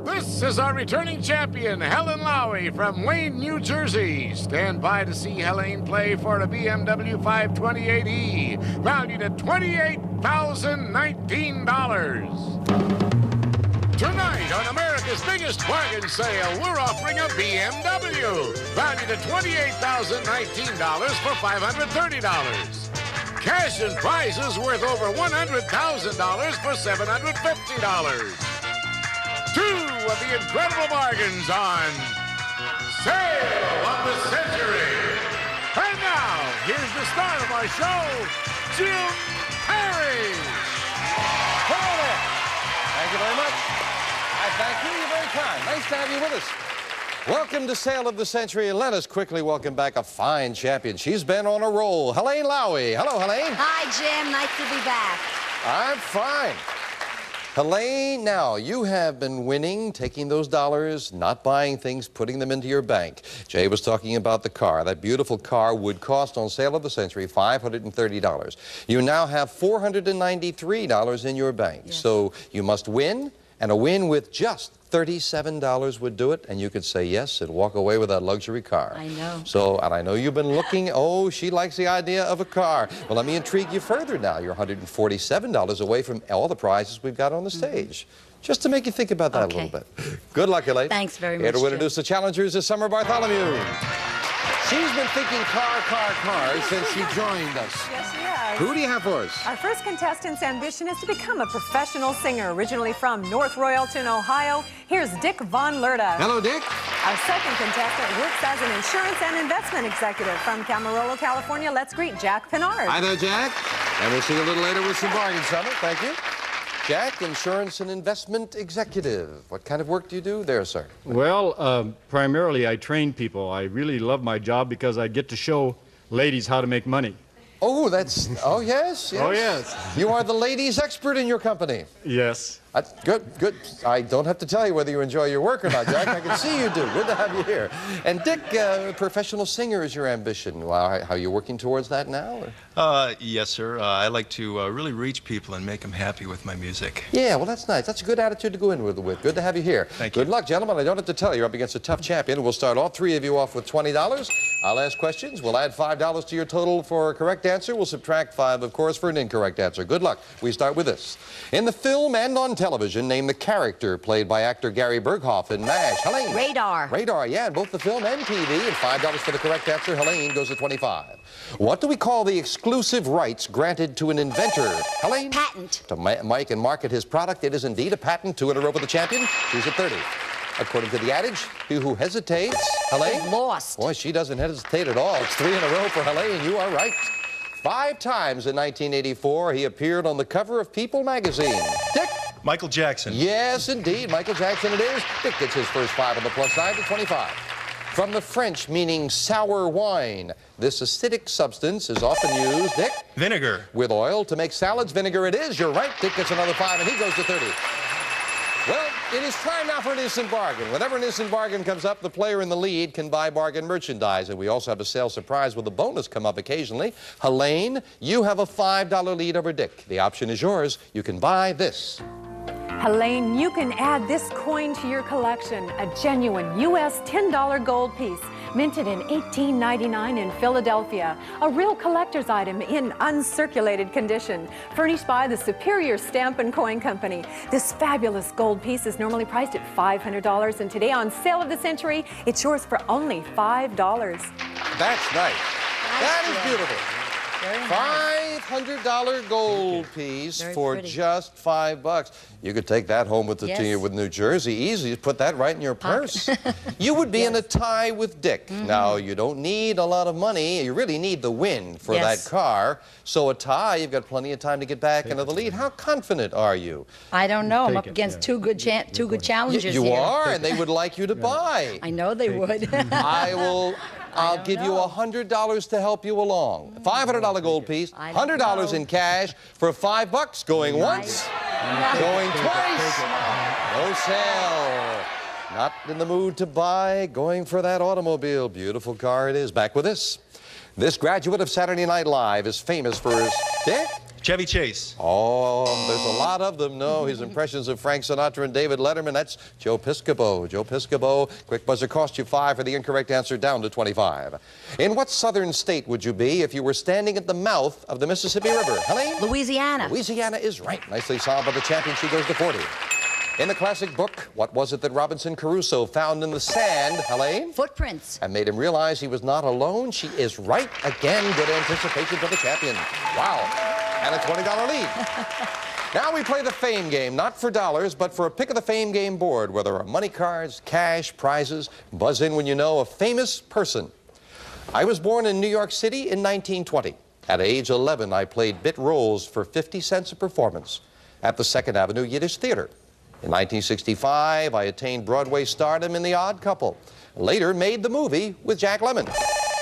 This is our returning champion, Helen Lowry from Wayne, New Jersey. Stand by to see Helene play for a BMW 528e, valued at $28,019. Tonight on America's biggest bargain sale, we're offering a BMW, valued at $28,019 for $530. Cash and prizes worth over $100,000 for $750. Two of the incredible bargains on Sale of the Century. And now, here's the star of our show, Jim Perry. Hello there. Thank you very much. I thank you. You're very kind. Nice to have you with us. Welcome to Sale of the Century, and let us quickly welcome back a fine champion. She's been on a roll. Helene Lowry. Hello, Helene. Hi, Jim. Nice to be back. I'm fine. Helene, now, you have been winning, taking those dollars, not buying things, putting them into your bank. Jay was talking about the car. That beautiful car would cost on Sale of the Century $530. You now have $493 in your bank. Yes. So you must win, and a win with just $37 would do it, and you could say yes and walk away with that luxury car. I know. So, and I know you've been looking, oh, she likes the idea of a car. Well, let me intrigue you further now. You're $147 away from all the prizes we've got on the stage. Just to make you think about that a little bit. Good luck, Elaine. Thanks very much, Here to introduce the challengers this summer, Bartholomew. She's been thinking car since she joined us. Yes, she has. Who do you have for us? Our first contestant's ambition is to become a professional singer, originally from North Royalton, Ohio. Here's Dick Von Lerda. Hello, Dick. Our second contestant works as an insurance and investment executive from Camarillo, California. Let's greet Jack Pinard. Hi there, Jack. And we'll see you a little later with some bargain summit. Thank you. Jack, insurance and investment executive. What kind of work do you do there, sir? Well, primarily I train people. I really love my job because I get to show ladies how to make money. Oh, that's, oh, yes, yes. Oh, yes. You are the ladies expert in your company. Yes. Good, good. I don't have to tell you whether you enjoy your work or not, Jack. I can see you do. Good to have you here. And Dick, professional singer is your ambition. Well, how are you working towards that now? Or? Yes, sir. I like to really reach people and make them happy with my music. Yeah, well, that's nice. That's a good attitude to go in with. Good to have you here. Thank you. Good luck, gentlemen. I don't have to tell you, you're up against a tough champion. We'll start all three of you off with $20. I'll ask questions. We'll add $5 to your total for a correct answer. We'll subtract $5, of course, for an incorrect answer. Good luck. We start with this. In the film and on television, name the character played by actor Gary Berghoff in MASH. Helene. Radar. Radar, yeah, in both the film and TV. And $5 for the correct answer. Helene goes to 25. What do we call the exclusive rights granted to an inventor? Helene? Patent. To Mike and market his product. It is indeed a patent. 2 in a row for the champion. She's at 30. According to the adage, he who hesitates, Helene? Is lost. Boy, she doesn't hesitate at all. It's 3 in a row for Helene. You are right. 5 times in 1984, he appeared on the cover of People magazine. Dick? Michael Jackson. Yes, indeed. Michael Jackson it is. Dick gets his first 5 on the plus side to 25. From the French meaning sour wine, this acidic substance is often used, Dick? Vinegar. With oil to make salads. Vinegar it is. You're right. Dick gets another 5, and he goes to 30. Well, it is time now for an instant bargain. Whenever an instant bargain comes up, the player in the lead can buy bargain merchandise. And we also have a sale surprise with a bonus come up occasionally. Helene, you have a $5 lead over Dick. The option is yours. You can buy this. Helene, you can add this coin to your collection, a genuine U.S. $10 gold piece, minted in 1899 in Philadelphia, a real collector's item in uncirculated condition, furnished by the Superior Stamp and Coin Company. This fabulous gold piece is normally priced at $500, and today on Sale of the Century, it's yours for only $5. That's nice. That is beautiful. $500 gold piece for just $5. You could take that home with with New Jersey. Easy, put that right in your purse. You would be in a tie with Dick. Now, you don't need a lot of money. You really need the win for that car. So a tie, you've got plenty of time to get back into the lead. How confident are you? I don't know. I'm up against two good challengers You here. are, and they would like you to buy. I know they would. I'll give you $100 to help you along. $500 gold piece, $100 in cash for $5 going once, going twice. No sale. Not in the mood to buy, going for that automobile. Beautiful car it is. Back with this. This graduate of Saturday Night Live is famous for his... Dick? Chevy Chase. Oh, there's a lot of them. No, his impressions of Frank Sinatra and David Letterman. That's Joe Piscopo. Joe Piscopo. Quick buzzer cost you 5 for the incorrect answer, down to 25. In what southern state would you be if you were standing at the mouth of the Mississippi River? Helene? Louisiana. Louisiana is right. Nicely solved by the champion. She goes to 40. In the classic book, what was it that Robinson Crusoe found in the sand, Helene? Footprints. And made him realize he was not alone. She is right again. Good anticipation for the champion. Wow. And a $20 lead. Now we play the fame game, not for dollars, but for a pick of the fame game board, where there are money cards, cash, prizes. Buzz in when you know a famous person. I was born in New York City in 1920. At age 11, I played bit roles for 50 cents a performance at the 2nd Avenue Yiddish Theater. In 1965, I attained Broadway stardom in The Odd Couple. Later, made the movie with Jack Lemmon.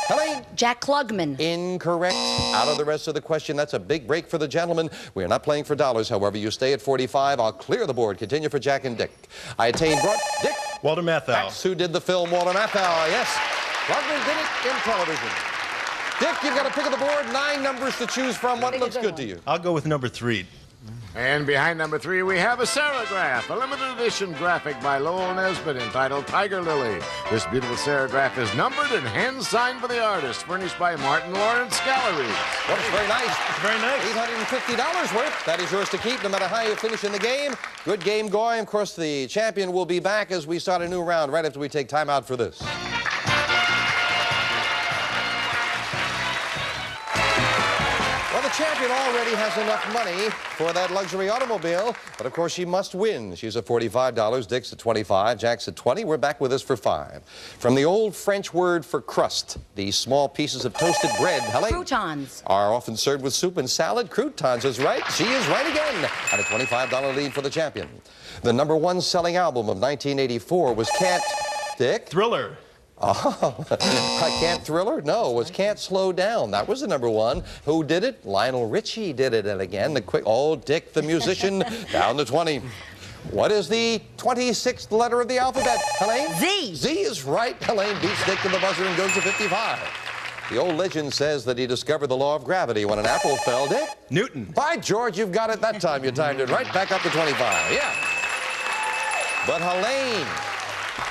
Helene? Jack Klugman. Incorrect. Out of the rest of the question. That's a big break for the gentleman. We are not playing for dollars, however. You stay at 45. I'll clear the board. Continue for Jack and Dick. I attained Dick? Walter Matthau. That's who did the film Walter Matthau. Yes. Klugman did it in television. Dick, you've got a pick of the board. 9 numbers to choose from. What looks good to you? I'll go with number 3. And behind number 3, we have a Serigraph, a limited edition graphic by Lowell Nesbitt entitled Tiger Lily. This beautiful Serigraph is numbered and hand-signed by the artist, furnished by Martin Lawrence Galleries. Well, it's very nice. It's very nice. $850 worth. That is yours to keep, no matter how you finish in the game. Good game going. Of course, the champion will be back as we start a new round right after we take time out for this. The champion already has enough money for that luxury automobile, but of course she must win. She's at $45, Dick's at 25, Jack's at 20. We're back with us for 5. From the old French word for crust, these small pieces of toasted bread, Helene, Croutons. are often served with soup and salad. Croutons is right. She is right again. And a $25 lead for the champion. The #1 selling album of 1984 was Dick? Thriller. Oh, I Can't Thriller? No, it was Can't Slow Down. That was the #1. Who did it? Lionel Richie did it. And again, the quick, Dick the musician, down to 20. What is the 26th letter of the alphabet, Helene? Z. Z is right. Helene beats Dick to the buzzer and goes to 55. The old legend says that he discovered the law of gravity when an apple fell, Dick? Newton. By George, you've got it that time. You timed it right. Back up to 25. Yeah. But Helene...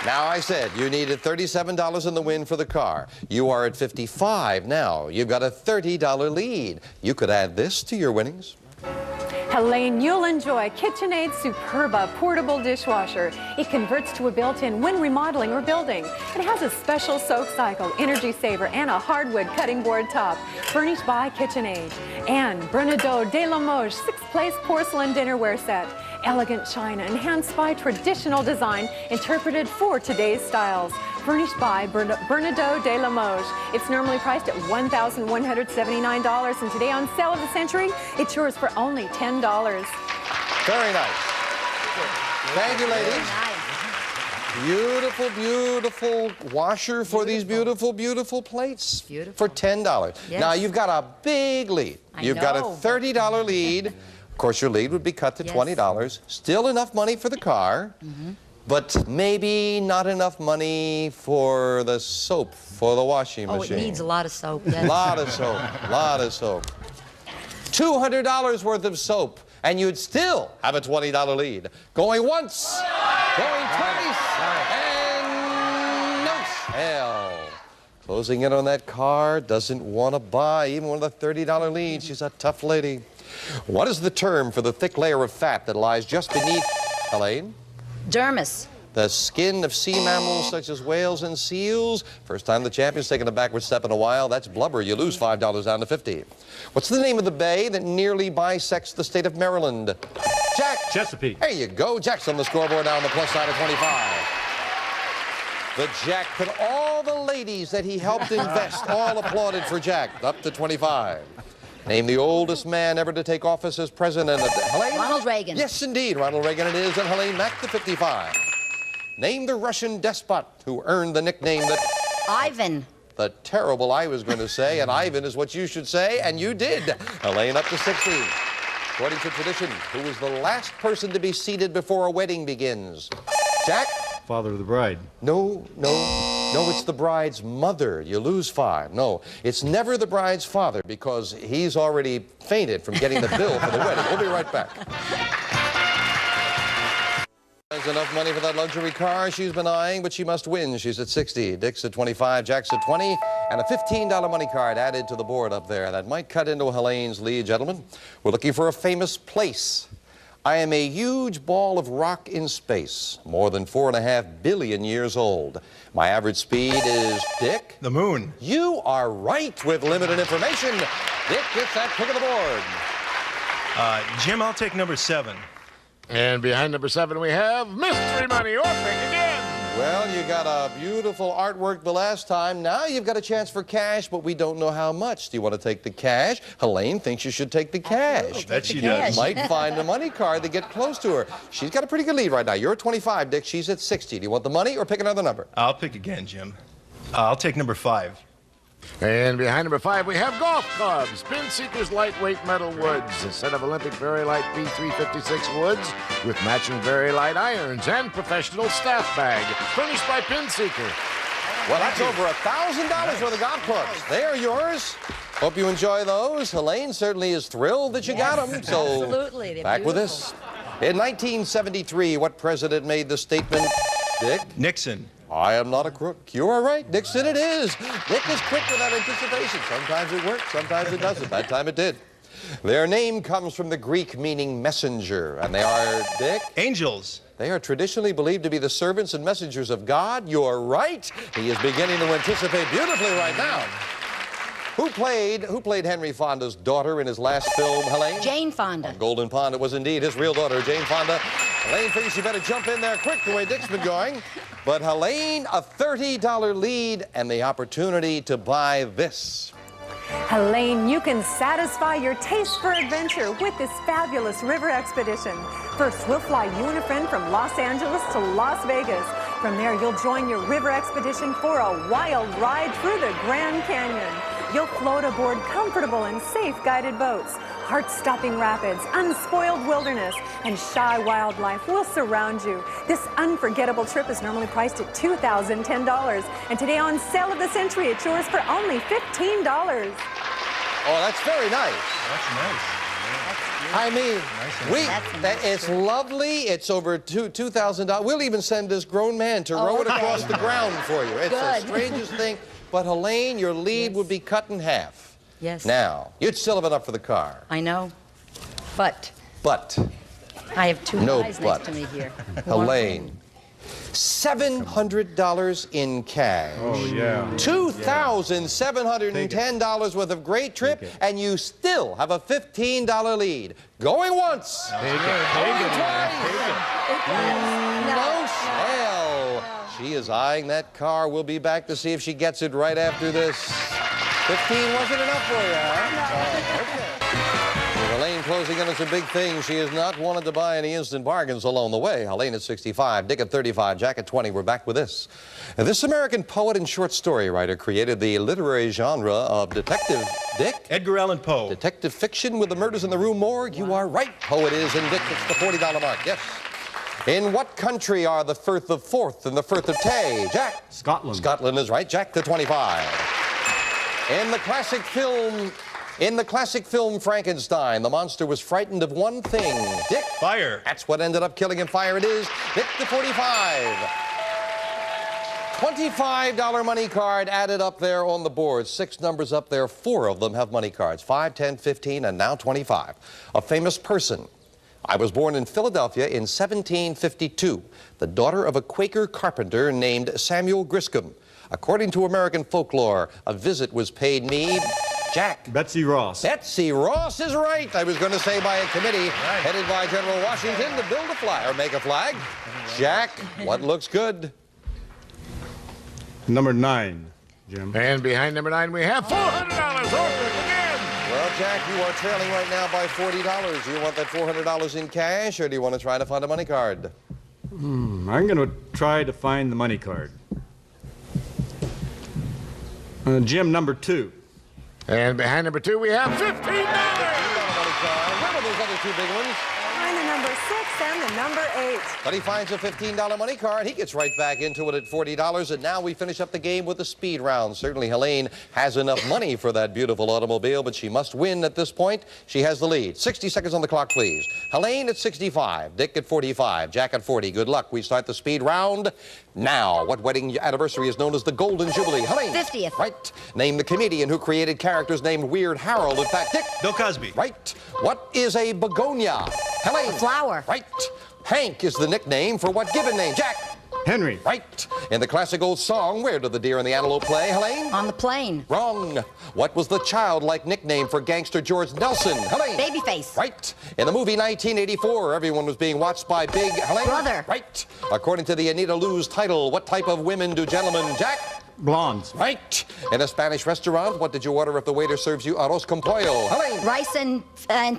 Now, I said you needed $37 in the win for the car. You are at 55 now. You've got a $30 lead. You could add this to your winnings. Helene, you'll enjoy KitchenAid's Superba portable dishwasher. It converts to a built-in when remodeling or building. It has a special soak cycle, energy saver, and a hardwood cutting board top. Furnished by KitchenAid. And Bernardo de Limoges 6-place porcelain dinnerware set. Elegant china enhanced by traditional design, interpreted for today's styles. Furnished by Bernardo de Limoges. It's normally priced at $1,179, and today on Sale of the Century, it's yours for only $10. Very nice. Thank you, ladies. Beautiful, beautiful washer for these beautiful, beautiful plates. Beautiful. For $10. Yes. Now, you've got a big lead. You've got a $30 lead. Of course, your lead would be cut to $20. Still enough money for the car, but maybe not enough money for the soap for the washing machine. Oh, it needs a lot of soap. Lot of soap, lot of soap. $200 worth of soap, and you'd still have a $20 lead. Going once, going twice, and no hell. Closing in on that car, doesn't want to buy even with a $30 lead. She's a tough lady. What is the term for the thick layer of fat that lies just beneath, Helene? Dermis. The skin of sea mammals such as whales and seals. First time the champion's taken a backward step in a while. That's blubber. You lose $5 down to 50. What's the name of the bay that nearly bisects the state of Maryland? Jack. Chesapeake. There you go. Jack's on the scoreboard now on the plus side of 25. The Jack put all the ladies that he helped invest all applauded for Jack. Up to 25. Name the oldest man ever to take office as president of Helene? Ronald Reagan. Yes, indeed. Ronald Reagan it is, and Helene Mack to 55. Name the Russian despot who earned the nickname that... Ivan. The terrible I was going to say, and Ivan is what you should say, and you did. Helene up to 60. According to tradition, who was the last person to be seated before a wedding begins? Jack? Father of the bride. No, no. No, it's the bride's mother. You lose 5. No, it's never the bride's father because he's already fainted from getting the bill for the wedding. We'll be right back. There's enough money for that luxury car she's been eyeing, but she must win. She's at 60, Dick's at 25, Jack's at 20, and a $15 money card added to the board up there. That might cut into Helene's lead, gentlemen. We're looking for a famous place. I am a huge ball of rock in space, more than 4.5 billion years old. My average speed is, Dick? The moon. You are right with limited information. Dick gets that pick of the board. Jim, I'll take number 7. And behind number 7, we have Mystery Money or Pick Again. Well, you got a beautiful artwork the last time. Now you've got a chance for cash, but we don't know how much. Do you want to take the cash? Helene thinks you should take the cash. That she You does. might find a money card to get close to her. She's got a pretty good lead right now. You're at 25, Dick. She's at 60. Do you want the money or pick another number? I'll pick again, Jim. I'll take number 5. And behind number 5, we have golf clubs, Pin Seekers lightweight metal woods, a set of Olympic Very Light B356 woods with matching Very Light irons and professional staff bag, furnished by Pin Seeker. Well, that's over $1,000 worth of golf clubs. They are yours. Hope you enjoy those. Helene certainly is thrilled that you got them. So Absolutely. They're back with beautiful. this. In 1973, what president made the statement, Dick? Nixon. I am not a crook. You are right. Nixon it is. Dick is quick with that anticipation. Sometimes it works, sometimes it doesn't. That time it did. Their name comes from the Greek meaning messenger, and they are, Dick? Angels. They are traditionally believed to be the servants and messengers of God. You're right. He is beginning to anticipate beautifully right now. Who played Henry Fonda's daughter in his last film, Helene? Jane Fonda. On Golden Pond, it was indeed his real daughter, Jane Fonda. Helene thinks you better jump in there quick the way Dick's been going. But Helene, a $30 lead and the opportunity to buy this. Helene, you can satisfy your taste for adventure with this fabulous river expedition. First, we'll fly you and a friend from Los Angeles to Las Vegas. From there, you'll join your river expedition for a wild ride through the Grand Canyon. You'll float aboard comfortable and safe guided boats. Heart-stopping rapids, unspoiled wilderness, and shy wildlife will surround you. This unforgettable trip is normally priced at $2,010. And today on Sale of the Century, it's yours for only $15. Oh, that's very nice. That's nice. I mean, That's it's lovely. It's over $2,000. We'll even send this grown man to row it across the ground for you. It's the Good. strangest thing. But Helene, your lead would be cut in half. Yes. Now, you'd still have enough for the car. I know. But But, I have two No guys but. next to me here. Helene, $700 in cash. Oh, yeah. $2,710 worth of great trip, and you still have a $15 lead. Going once. Going twice. No sale. She is eyeing that car. We'll be back to see if she gets it right after this. 15 wasn't enough for you, huh? Okay. With Helene closing in on some big things, she has not wanted to buy any instant bargains along the way. Helene at 65, Dick at 35, Jack at 20. We're back with this. Now, this American poet and short story writer created the literary genre of detective, Dick? Edgar Allan Poe. Detective fiction with the murders in the Rue Morgue. You are right. Poet is, and Dick gets the $40 mark. Yes. In what country are the Firth of Forth and the Firth of Tay? Jack? Scotland. Scotland is right. Jack to 25. In the classic film Frankenstein, the monster was frightened of one thing. Dick? Fire. That's what ended up killing him. Fire it is. Dick to 45. $25 money card added up there on the board. 6 numbers up there. 4 of them have money cards. 5, 10, 15, and now 25. A famous person. I was born in Philadelphia in 1752, the daughter of a Quaker carpenter named Samuel Griscom. According to American folklore, a visit was paid me, Jack. Betsy Ross. Betsy Ross is right. I was going to say by a committee headed by General Washington to build a flag or make a flag. Jack, what looks good? Number 9, Jim. And behind number 9, we have $400. Open again. Well, Jack, you are trailing right now by $40. Do you want that $400 in cash, or do you want to try to find a money card? I'm going to try to find the money card. Jim, number 2. And behind number 2, we have $15. What are those other 2 big ones? Find the number 6 and the number 8. But he finds a $15 money card. He gets right back into it at $40. And now we finish up the game with a speed round. Certainly Helene has enough money for that beautiful automobile, but she must win at this point. She has the lead. 60 seconds on the clock, please. Helene at 65, Dick at 45, Jack at 40. Good luck. We start the speed round now. What wedding anniversary is known as the Golden Jubilee? Helene. 50th. Right. Name the comedian who created characters named Weird Harold and Fat Dick. Bill Cosby. Right. What is a begonia? Helene. A flower. Right. Hank is the nickname for what given name? Jack. Henry. Right. In the classic old song, where do the deer and the antelope play? Helene. On the plane. Wrong. What was the childlike nickname for gangster George Nelson? Helene. Babyface. Right. In the movie 1984, everyone was being watched by Big Helene. Brother. Right. According to the Anita Lou's title, what type of women do gentlemen? Jack. Blondes. Right. In a Spanish restaurant, what did you order if the waiter serves you arroz con pollo? Helene. Rice and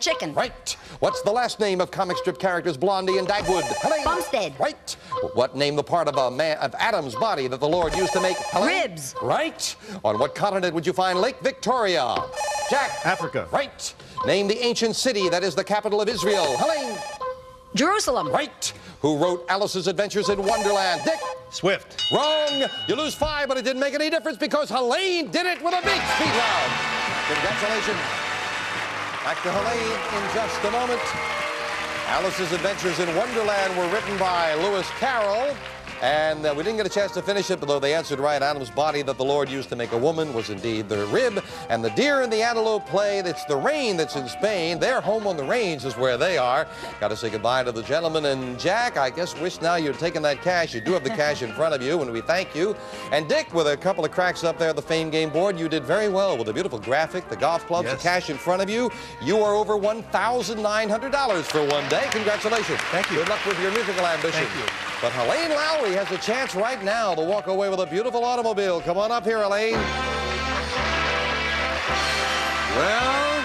chicken. Right. What's the last name of comic strip characters Blondie and Dagwood? Helene. Bumstead. Right. What name the part of Adam's body that the Lord used to make? Helene. Ribs. Right. On what continent would you find Lake Victoria? Jack. Africa. Right. Name the ancient city that is the capital of Israel. Helene. Jerusalem. Right. Who wrote Alice's Adventures in Wonderland? Dick. Swift. Wrong. You lose 5, but it didn't make any difference because Helene did it with a big speed round. Congratulations. Back to Helene in just a moment. Alice's Adventures in Wonderland were written by Lewis Carroll. And we didn't get a chance to finish it, but though they answered right, Adam's body that the Lord used to make a woman was indeed the rib. And the deer and the antelope play, it's the rain that's in Spain. Their home on the range is where they are. Got to say goodbye to the gentleman. And Jack, I guess wish now you're taking that cash. You do have the cash in front of you, and we thank you. And Dick, with a couple of cracks up there at the Fame Game board, you did very well with the beautiful graphic, the golf clubs, Yes. the cash in front of you. You are over $1,900 for one day. Congratulations. Thank you. Good luck with your musical ambition. Thank you. But Helene Lowry has a chance right now to walk away with a beautiful automobile. Come on up here, Helene. Well,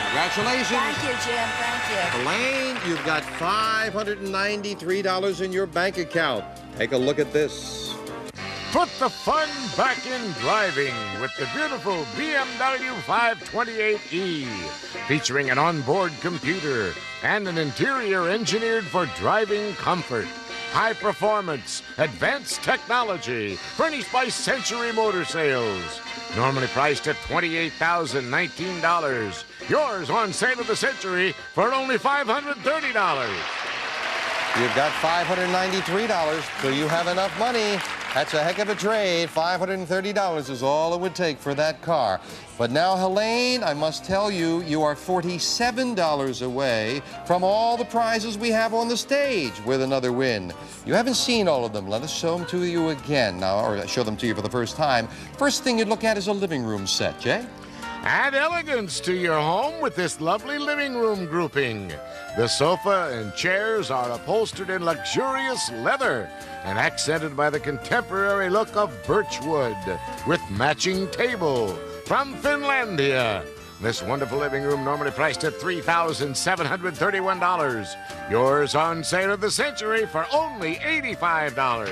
congratulations. Thank you, Jim. Thank you. Helene, you've got $593 in your bank account. Take a look at this. Put the fun back in driving with the beautiful BMW 528e, featuring an onboard computer and an interior engineered for driving comfort. High performance, advanced technology, furnished by Century Motor Sales. Normally priced at $28,019. Yours on sale at the Century for only $530. You've got $593, so you have enough money. That's a heck of a trade. $530 is all it would take for that car. But now, Helene, I must tell you, you are $47 away from all the prizes we have on the stage with another win. You haven't seen all of them. Let us show them to you again now, or show them to you for the first time. First thing you'd look at is a living room set, Jay. Add elegance to your home with this lovely living room grouping. The sofa and chairs are upholstered in luxurious leather and accented by the contemporary look of birchwood with matching table from Finlandia. This wonderful living room normally priced at $3,731. Yours on sale at the Century for only $85.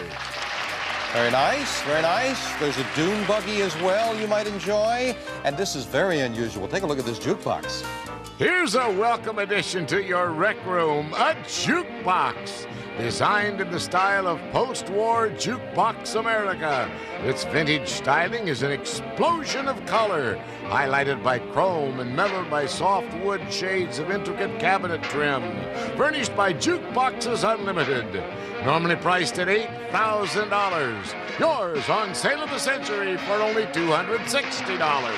Very nice, very nice. There's a dune buggy as well you might enjoy. And this is very unusual. Take a look at this jukebox. Here's a welcome addition to your rec room, a jukebox. Designed in the style of post-war jukebox America. Its vintage styling is an explosion of color, highlighted by chrome and mellowed by soft wood shades of intricate cabinet trim. Furnished by Jukeboxes Unlimited. Normally priced at $8,000. Yours on sale of the Century for only $260.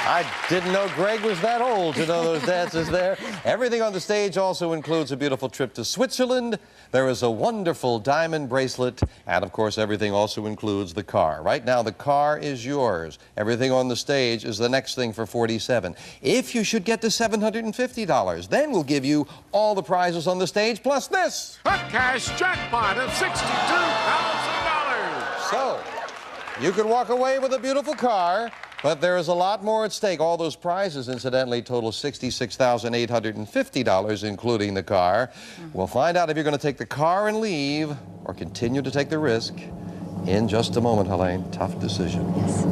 I didn't know Greg was that old to know those dances there. Everything on the stage also includes a beautiful trip to Switzerland. There is a wonderful diamond bracelet. And, of course, everything also includes the car. Right now, the car is yours. Everything on the stage is the next thing for $47. If you should get to $750, then we'll give you all the prizes on the stage, plus this. A cash jackpot of $62,000. So, you could walk away with a beautiful car. But there is a lot more at stake. All those prizes, incidentally, total $66,850, including the car. We'll find out if you're going to take the car and leave or continue to take the risk in just a moment, Helene. Tough decision. Yes.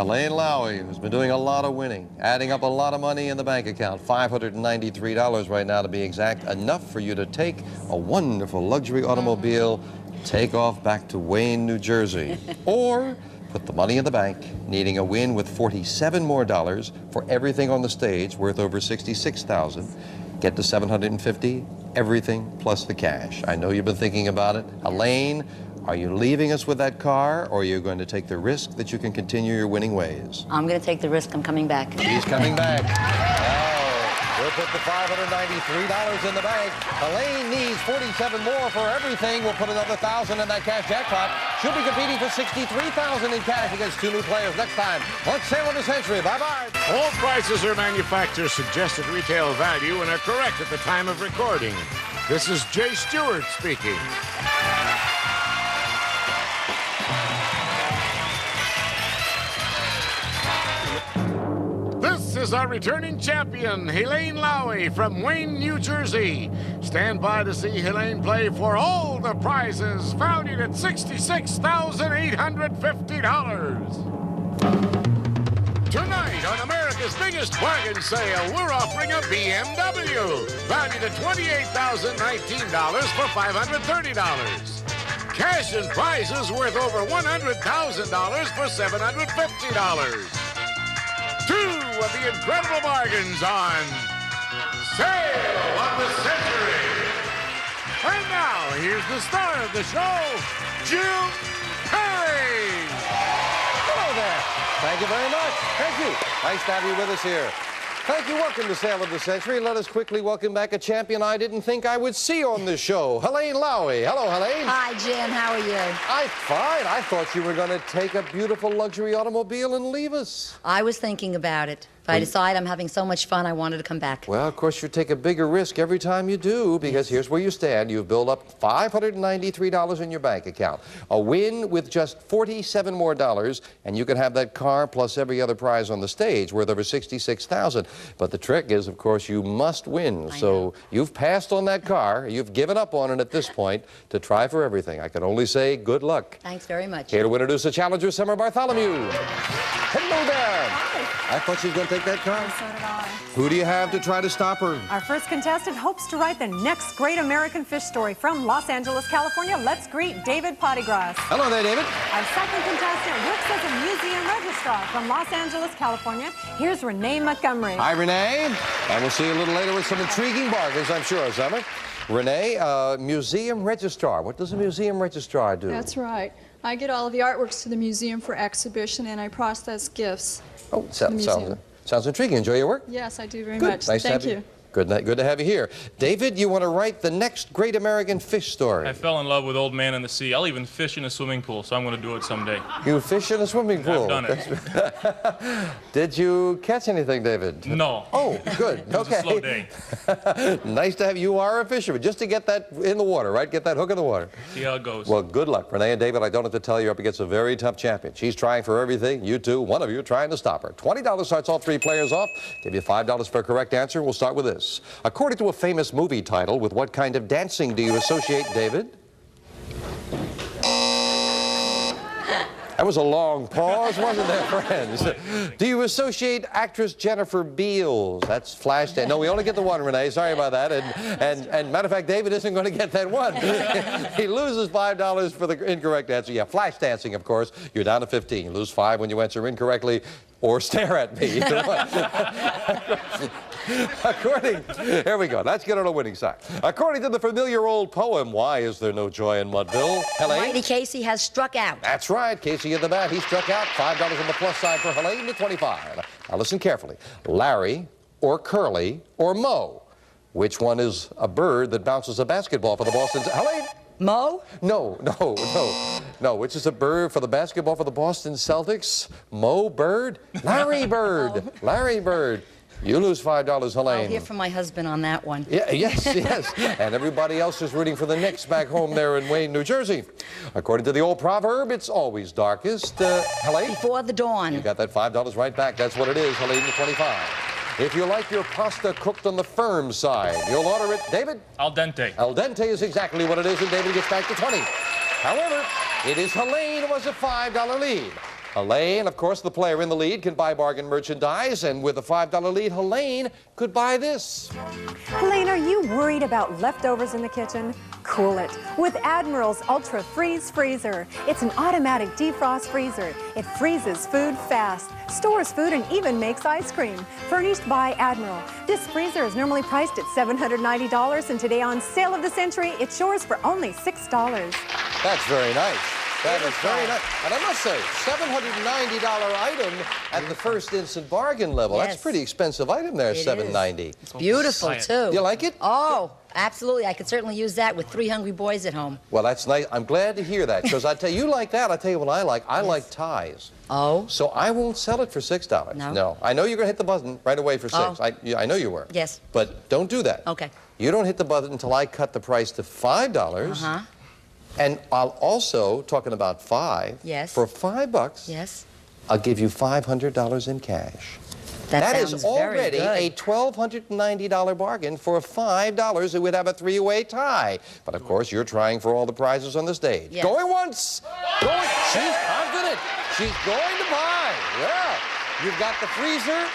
Helene Lowry, who's been doing a lot of winning, adding up a lot of money in the bank account, $593 right now to be exact, enough for you to take a wonderful luxury automobile, take off back to Wayne, New Jersey, or put the money in the bank, needing a win with $47 more for everything on the stage worth over $66,000. Get to $750, everything plus the cash. I know you've been thinking about it. Helene, are you leaving us with that car, or are you going to take the risk that you can continue your winning ways? I'm going to take the risk. I'm coming back. She's coming back. Oh, we'll put the $593 in the bank. Helene needs 47 more for everything. We'll put another $1,000 in that cash jackpot. She'll be competing for $63,000 in cash against 2 new players next time. Let's sail on the century. Bye-bye. All prices are manufacturer's suggested retail value and are correct at the time of recording. This is Jay Stewart speaking. This is our returning champion, Helene Lowry from Wayne, New Jersey. Stand by to see Helene play for all the prizes, valued at $66,850. Tonight on America's biggest bargain sale, we're offering a BMW, valued at $28,019 for $530. Cash and prizes worth over $100,000 for $750. 2 of the incredible bargains on Sale of the Century. And now, here's the star of the show, Jim Perry. Hello there. Thank you very much. Thank you. Nice to have you with us here. Thank you. Welcome to Sale of the Century. Let us quickly welcome back a champion I didn't think I would see on this show, Helene Lowry. Hello, Helene. Hi, Jim. How are you? I'm fine. I thought you were going to take a beautiful luxury automobile and leave us. I was thinking about it. If I decide I'm having so much fun, I wanted to come back. Well, of course, you take a bigger risk every time you do, because here's where you stand. You've built up $593 in your bank account. A win with just $47 more, and you can have that car plus every other prize on the stage worth over $66,000. But the trick is, of course, you must win. So you've passed on that car. You've given up on it at this point to try for everything. I can only say good luck. Thanks very much. Here to introduce the challenger, Summer Bartholomew. Hello there. I thought she was going to take that car. So did I. Who do you have to try to stop her? Our first contestant hopes to write the next great American fish story from Los Angeles, California. Let's greet David Pottygrass. Hello there, David. Our second contestant works as a museum registrar from Los Angeles, California. Here's Renee Montgomery. Hi, Renee. And we'll see you a little later with some intriguing bargains, I'm sure, Summer. Renee, museum registrar. What does a museum registrar do? That's right. I get all of the artworks to the museum for exhibition, and I process gifts. Oh, sounds intriguing. Enjoy your work? Yes, I do very Good. much. Nice Thank to have you. Good to have you here. David, you want to write the next great American fish story? I fell in love with Old Man in the Sea. I'll even fish in a swimming pool, so I'm going to do it someday. You fish in a swimming pool? I've done it. Did you catch anything, David? No. Oh, good. It was a slow day. Nice to have you. Are a fisherman, just to get that in the water, right? Get that hook in the water. See how it goes. Well, good luck, Renee and David. I don't have to tell you, you're up against a very tough champion. She's trying for everything. You two, one of you, trying to stop her. $20 starts all 3 players off. Give you $5 for a correct answer. We'll start with this. According to a famous movie title, with what kind of dancing do you associate, David? That was a long pause, wasn't there, friends? Do you associate actress Jennifer Beals? That's flash dance. No, we only get the one, Renee. Sorry about that. And matter of fact, David isn't going to get that one. He loses $5 for the incorrect answer. Yeah, flash dancing, of course. You're down to 15. You lose 5 when you answer incorrectly, or stare at me. Here we go. Let's get on the winning side. According to the familiar old poem, why is there no joy in Mudville? Helene? Mighty Casey has struck out. That's right. Casey in the bat. He struck out. $5 on the plus side for Helene to 25. Now listen carefully. Larry or Curly or Mo? Which one is a bird that bounces a basketball for the Boston... Helene? Mo? No. Which is a bird for the basketball for the Boston Celtics? Mo Bird? Larry Bird. Larry Bird. You lose $5, Helene. I'll hear from my husband on that one. Yeah, yes. And everybody else is rooting for the Knicks back home there in Wayne, New Jersey. According to the old proverb, it's always darkest. Helene? Before the dawn. You got that $5 right back. That's what it is, Helene, to 25. If you like your pasta cooked on the firm side, you'll order it, David? Al dente. Al dente is exactly what it is, and David gets back to 20. However, it is Helene who has a $5 lead. Helene, of course, the player in the lead, can buy bargain merchandise, and with a $5 lead, Helene could buy this. Helene, are you worried about leftovers in the kitchen? Cool it with Admiral's Ultra Freeze Freezer. It's an automatic defrost freezer. It freezes food fast, stores food, and even makes ice cream. Furnished by Admiral. This freezer is normally priced at $790, and today on Sale of the Century, it's yours for only $6. That's very nice. That is very nice. And I must say, $790 item at the first instant bargain level. Yes. That's a pretty expensive item there, $790. It's beautiful, too. You like it? Oh, absolutely. I could certainly use that with 3 hungry boys at home. Well, that's nice. I'm glad to hear that, because I tell you, you like that. I tell you what I like. I like ties. Oh? So I won't sell it for $6. No. I know you're going to hit the button right away for $6. Oh. I know you were. Yes. But don't do that. Okay. You don't hit the button until I cut the price to $5. Uh-huh. And I'll also, talking about $5, Yes. for $5, Yes. I'll give you $500 in cash. That is sounds already very a $1,290 bargain for $5. It would have a 3-way tie. But of course, you're trying for all the prizes on the stage. Yes. Going once. Going. She's confident. She's going to buy. Well, you've got the freezer.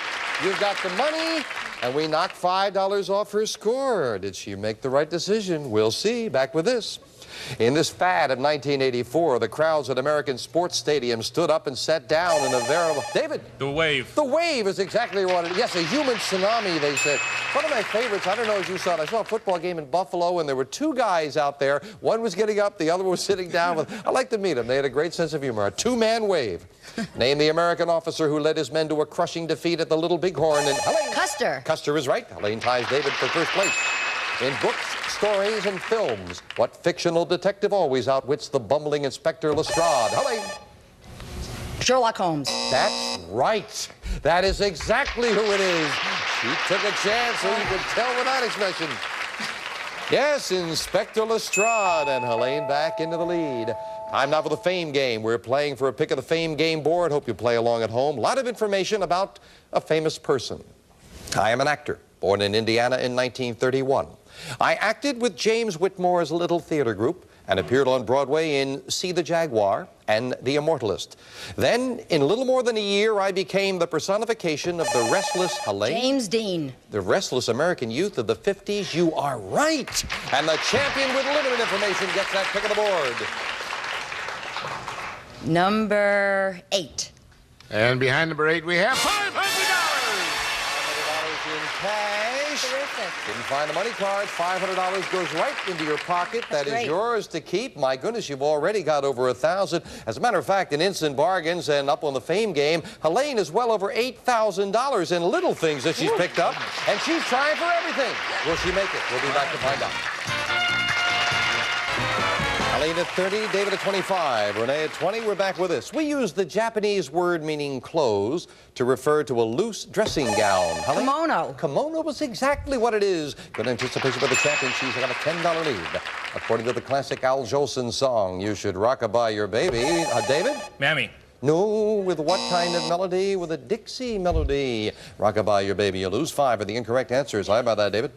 You've got the money. And we knocked $5 off her score. Did she make the right decision? We'll see. Back with this. In this fad of 1984, the crowds at American sports stadiums stood up and sat down in a veritable... David? The wave. The wave is exactly what it is. Yes, a human tsunami, they said. One of my favorites, I don't know if you saw it, I saw a football game in Buffalo, and there were 2 guys out there. One was getting up, the other was sitting down. I'd like to meet them. They had a great sense of humor. A 2-man wave. Name the American officer who led his men to a crushing defeat at the Little Bighorn. And Helene. Custer. Custer is right. Helene ties David for first place. In books, stories, and films, what fictional detective always outwits the bumbling Inspector Lestrade? Helene. Sherlock Holmes. That's right. That is exactly who it is. She took a chance, so you could tell with that expression. Yes, Inspector Lestrade, and Helene back into the lead. Time now for the Fame Game. We're playing for a pick of the Fame Game board. Hope you play along at home. A lot of information about a famous person. I am an actor, born in Indiana in 1931. I acted with James Whitmore's Little Theater Group and appeared on Broadway in See the Jaguar and The Immortalist. Then, in a little more than a year, I became the personification of the restless Helene. James Dean. The restless American youth of the 50s. You are right. And the champion with limited information gets that pick of the board. Number 8. And behind number 8, we have $500. $500 in cash. Terrific. Didn't find the money cards. $500 goes right into your pocket. That is great. yours to keep. My goodness, you've already got over $1,000. As a matter of fact, in instant bargains and up on the Fame Game, Helene is well over $8,000 in little things that she's picked up, and she's trying for everything. Will she make it? We'll be back to find out. Helene at 30, David at 25, Renee at 20. We're back with this. We use the Japanese word meaning clothes to refer to a loose dressing gown. Helene? Kimono. Kimono was exactly what it is. Good anticipation by the champion. She's got a $10 lead. According to the classic Al Jolson song, You Should Rock-a-bye Your Baby. David? Mammy. No, with what kind of melody? With a Dixie melody. Rock-a-bye Your Baby. You lose 5 for the incorrect answers. How about that, David?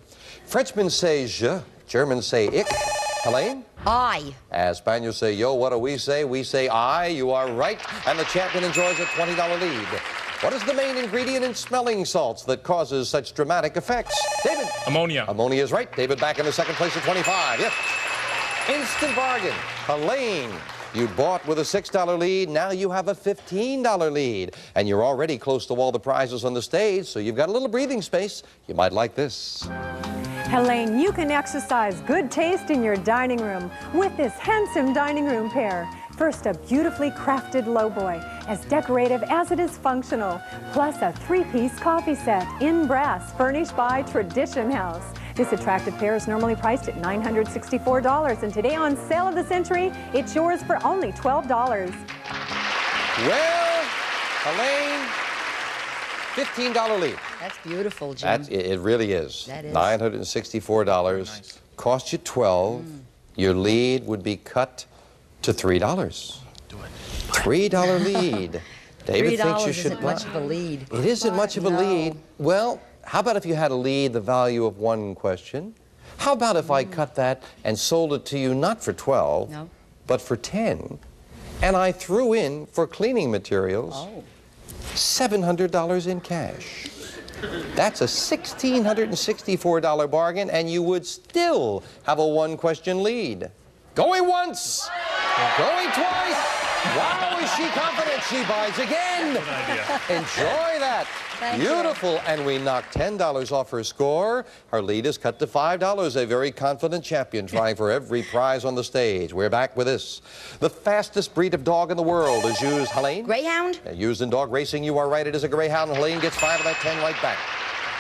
Frenchmen say je, Germans say ich. Helene? I. As Spaniards say yo, what do we say? We say I. You are right. And the champion enjoys a $20 lead. What is the main ingredient in smelling salts that causes such dramatic effects? David? Ammonia. Ammonia is right. David back in the second place at 25. Yep. Instant bargain. Helene, you bought with a $6 lead. Now you have a $15 lead. And you're already close to all the prizes on the stage, so you've got a little breathing space. You might like this. Helene, you can exercise good taste in your dining room with this handsome dining room pair. First, a beautifully crafted lowboy, as decorative as it is functional, plus a 3-piece coffee set in brass, furnished by Tradition House. This attractive pair is normally priced at $964, and today on Sale of the Century, it's yours for only $12. Well, Helene, $15 lead. That's beautiful, Jim. It really is. That is. $964. Nice. Cost you $12. Your lead would be cut to $3. Do it. $3 lead. David thinks you should isn't much of a lead. It isn't much of a No. lead. Well, how about if you had a lead the value of 1 question? How about if I cut that and sold it to you not for 12, No. but for 10? And I threw in for cleaning materials $700 in cash. That's a $1,664 bargain, and you would still have a one-question lead. Going once, going twice. Wow, is she confident? She buys again. Enjoy that. Thank Beautiful. And we knocked $10 off her score. Her lead is cut to $5. A very confident champion trying for every prize on the stage. We're back with this. The fastest breed of dog in the world is used, Helene? Greyhound? Used in dog racing, you are right. It is a greyhound. Helene gets 5 of that 10 right back.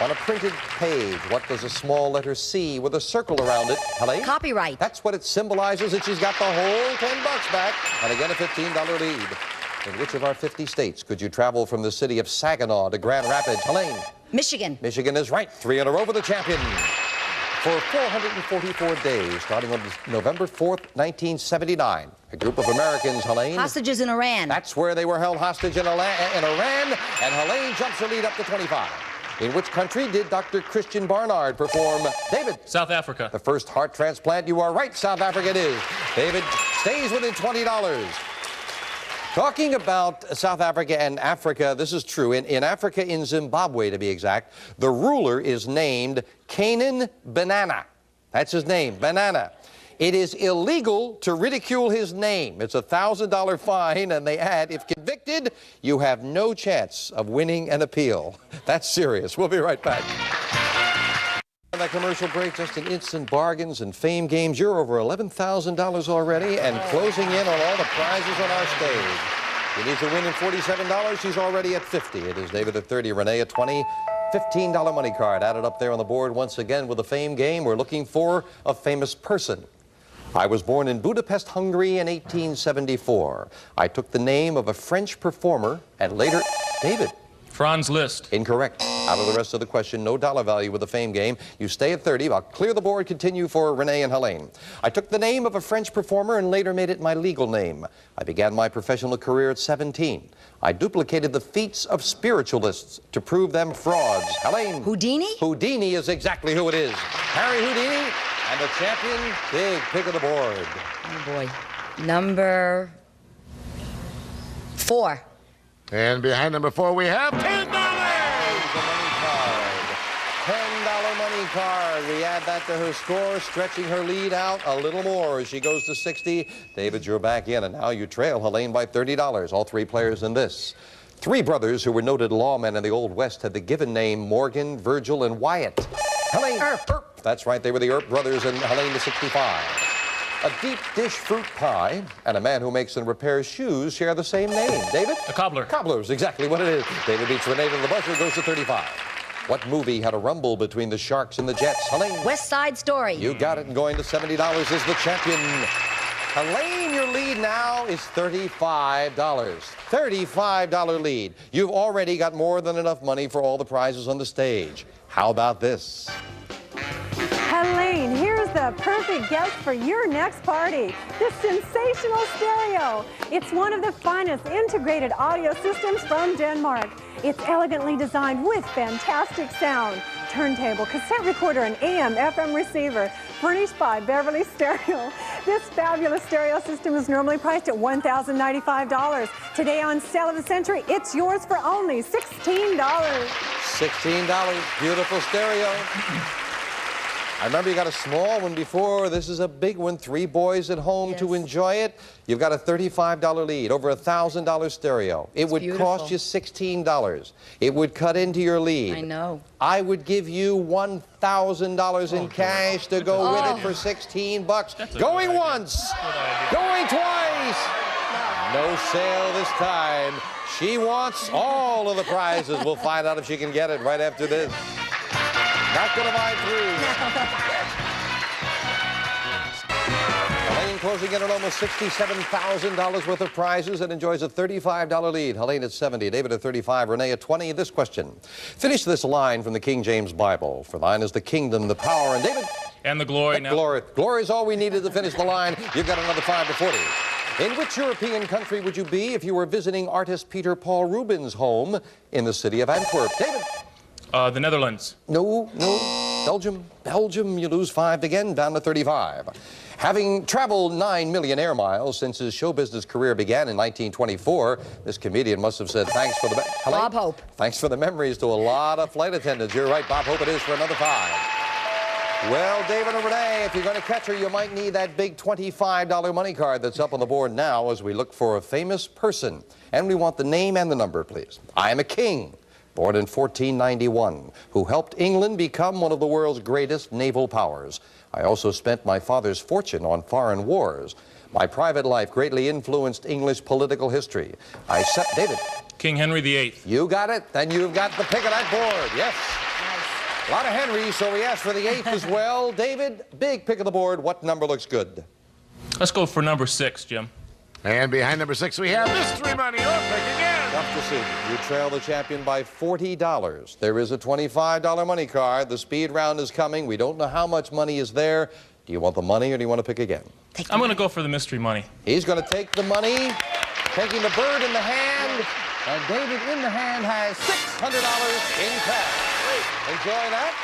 On a printed page, what does a small letter C with a circle around it, Helene? Copyright. That's what it symbolizes, and she's got the whole $10 back. And again, a $15 lead. In which of our 50 states could you travel from the city of Saginaw to Grand Rapids? Helene? Michigan. Michigan is right. 3 in a row for the champion. For 444 days, starting on November 4th, 1979, a group of Americans, Helene... Hostages in Iran. That's where they were held hostage in Iran, and Helene jumps her lead up to 25. In which country did Dr. Christian Barnard perform? David? South Africa. The first heart transplant, you are right, South Africa it is. David stays within $20. Talking about South Africa and Africa, this is true. In Africa, in Zimbabwe to be exact, the ruler is named Canaan Banana. That's his name, Banana. It is illegal to ridicule his name. It's a $1,000 fine, and they add, if convicted, you have no chance of winning an appeal. That's serious. We'll be right back. That commercial break, just in instant bargains and fame games. You're over $11,000 already and closing in on all the prizes on our stage. You need to win in $47. She's already at 50. It is David at 30, Renee at 20. $15 money card added up there on the board once again with the fame game. We're looking for a famous person. I was born in Budapest, Hungary in 1874. I took the name of a French performer and later, David. Franz Liszt. Incorrect. Out of the rest of the question, no dollar value with the fame game. You stay at 30. I'll clear the board, continue for Renee and Helene. I took the name of a French performer and later made it my legal name. I began my professional career at 17. I duplicated the feats of spiritualists to prove them frauds. Helene? Houdini? Houdini is exactly who it is. Harry Houdini and the champion, big pick of the board. Oh, boy. Number 4. And behind number 4, we have $10. The money card. $10 money card. We add that to her score, stretching her lead out a little more as she goes to 60. David, you're back in, and now you trail Helene by $30. All 3 players in this. 3 brothers who were noted lawmen in the Old West had the given name Morgan, Virgil, and Wyatt. Helene Earp. That's right, they were the Earp brothers, and Helene to 65. A deep dish fruit pie and a man who makes and repairs shoes share the same name. David? A cobbler. Cobbler's exactly what it is. David beats Renee to the buzzer, goes to 35. What movie had a rumble between the Sharks and the Jets? Helene? West Side Story. You got it, and going to $70 is the champion. Helene, your lead now is $35. $35 lead. You've already got more than enough money for all the prizes on the stage. How about this? Helene, here's the perfect guest for your next party. This sensational stereo. It's one of the finest integrated audio systems from Denmark. It's elegantly designed with fantastic sound. Turntable, cassette recorder, and AM/FM receiver, furnished by Beverly Stereo. This fabulous stereo system is normally priced at $1,095. Today on Sale of the Century, it's yours for only $16. $16, beautiful stereo. I remember you got a small one before. This is a big one. 3 boys at home to enjoy it. You've got a $35 lead, over $1,000 stereo. It would cost you $16. It would cut into your lead. I know. I would give you $1,000 in cash to go with it for 16 bucks. Going once, going twice. No sale this time. She wants all of the prizes. We'll find out if she can get it right after this. Not going to buy 3. Helene closing in at almost $67,000 worth of prizes and enjoys a $35 lead. Helene at 70, David at 35, Renee at 20. This question. Finish this line from the King James Bible. For thine is the kingdom, the power, and David? And the glory. Glory is all we needed to finish the line. You've got another 5 to 40. In which European country would you be if you were visiting artist Peter Paul Rubens' home in the city of Antwerp? David? The Netherlands. No. Belgium. You lose 5 again, down to 35. Having traveled 9 million air miles since his show business career began in 1924, this comedian must have said thanks for the... Bob Hope. Thanks for the memories to a lot of flight attendants. You're right, Bob Hope it is for another 5. Well, David and Renee, if you're going to catch her, you might need that big $25 money card that's up on the board now as we look for a famous person. And we want the name and the number, please. I am a king, born in 1491, who helped England become one of the world's greatest naval powers. I also spent my father's fortune on foreign wars. My private life greatly influenced English political history. David. King Henry VIII. You got it. Then you've got the pick of that board. Yes. Nice. A lot of Henrys, so we asked for the 8th as well. David, big pick of the board. What number looks good? Let's go for number 6, Jim. And behind number 6, we have mystery money. Your pick again. Tough decision. You trail the champion by $40. There is a $25 money card. The speed round is coming. We don't know how much money is there. Do you want the money or do you want to pick again? I'm going to go for the mystery money. He's going to take the money, taking the bird in the hand, and David in the hand has $600 in cash. Enjoy that.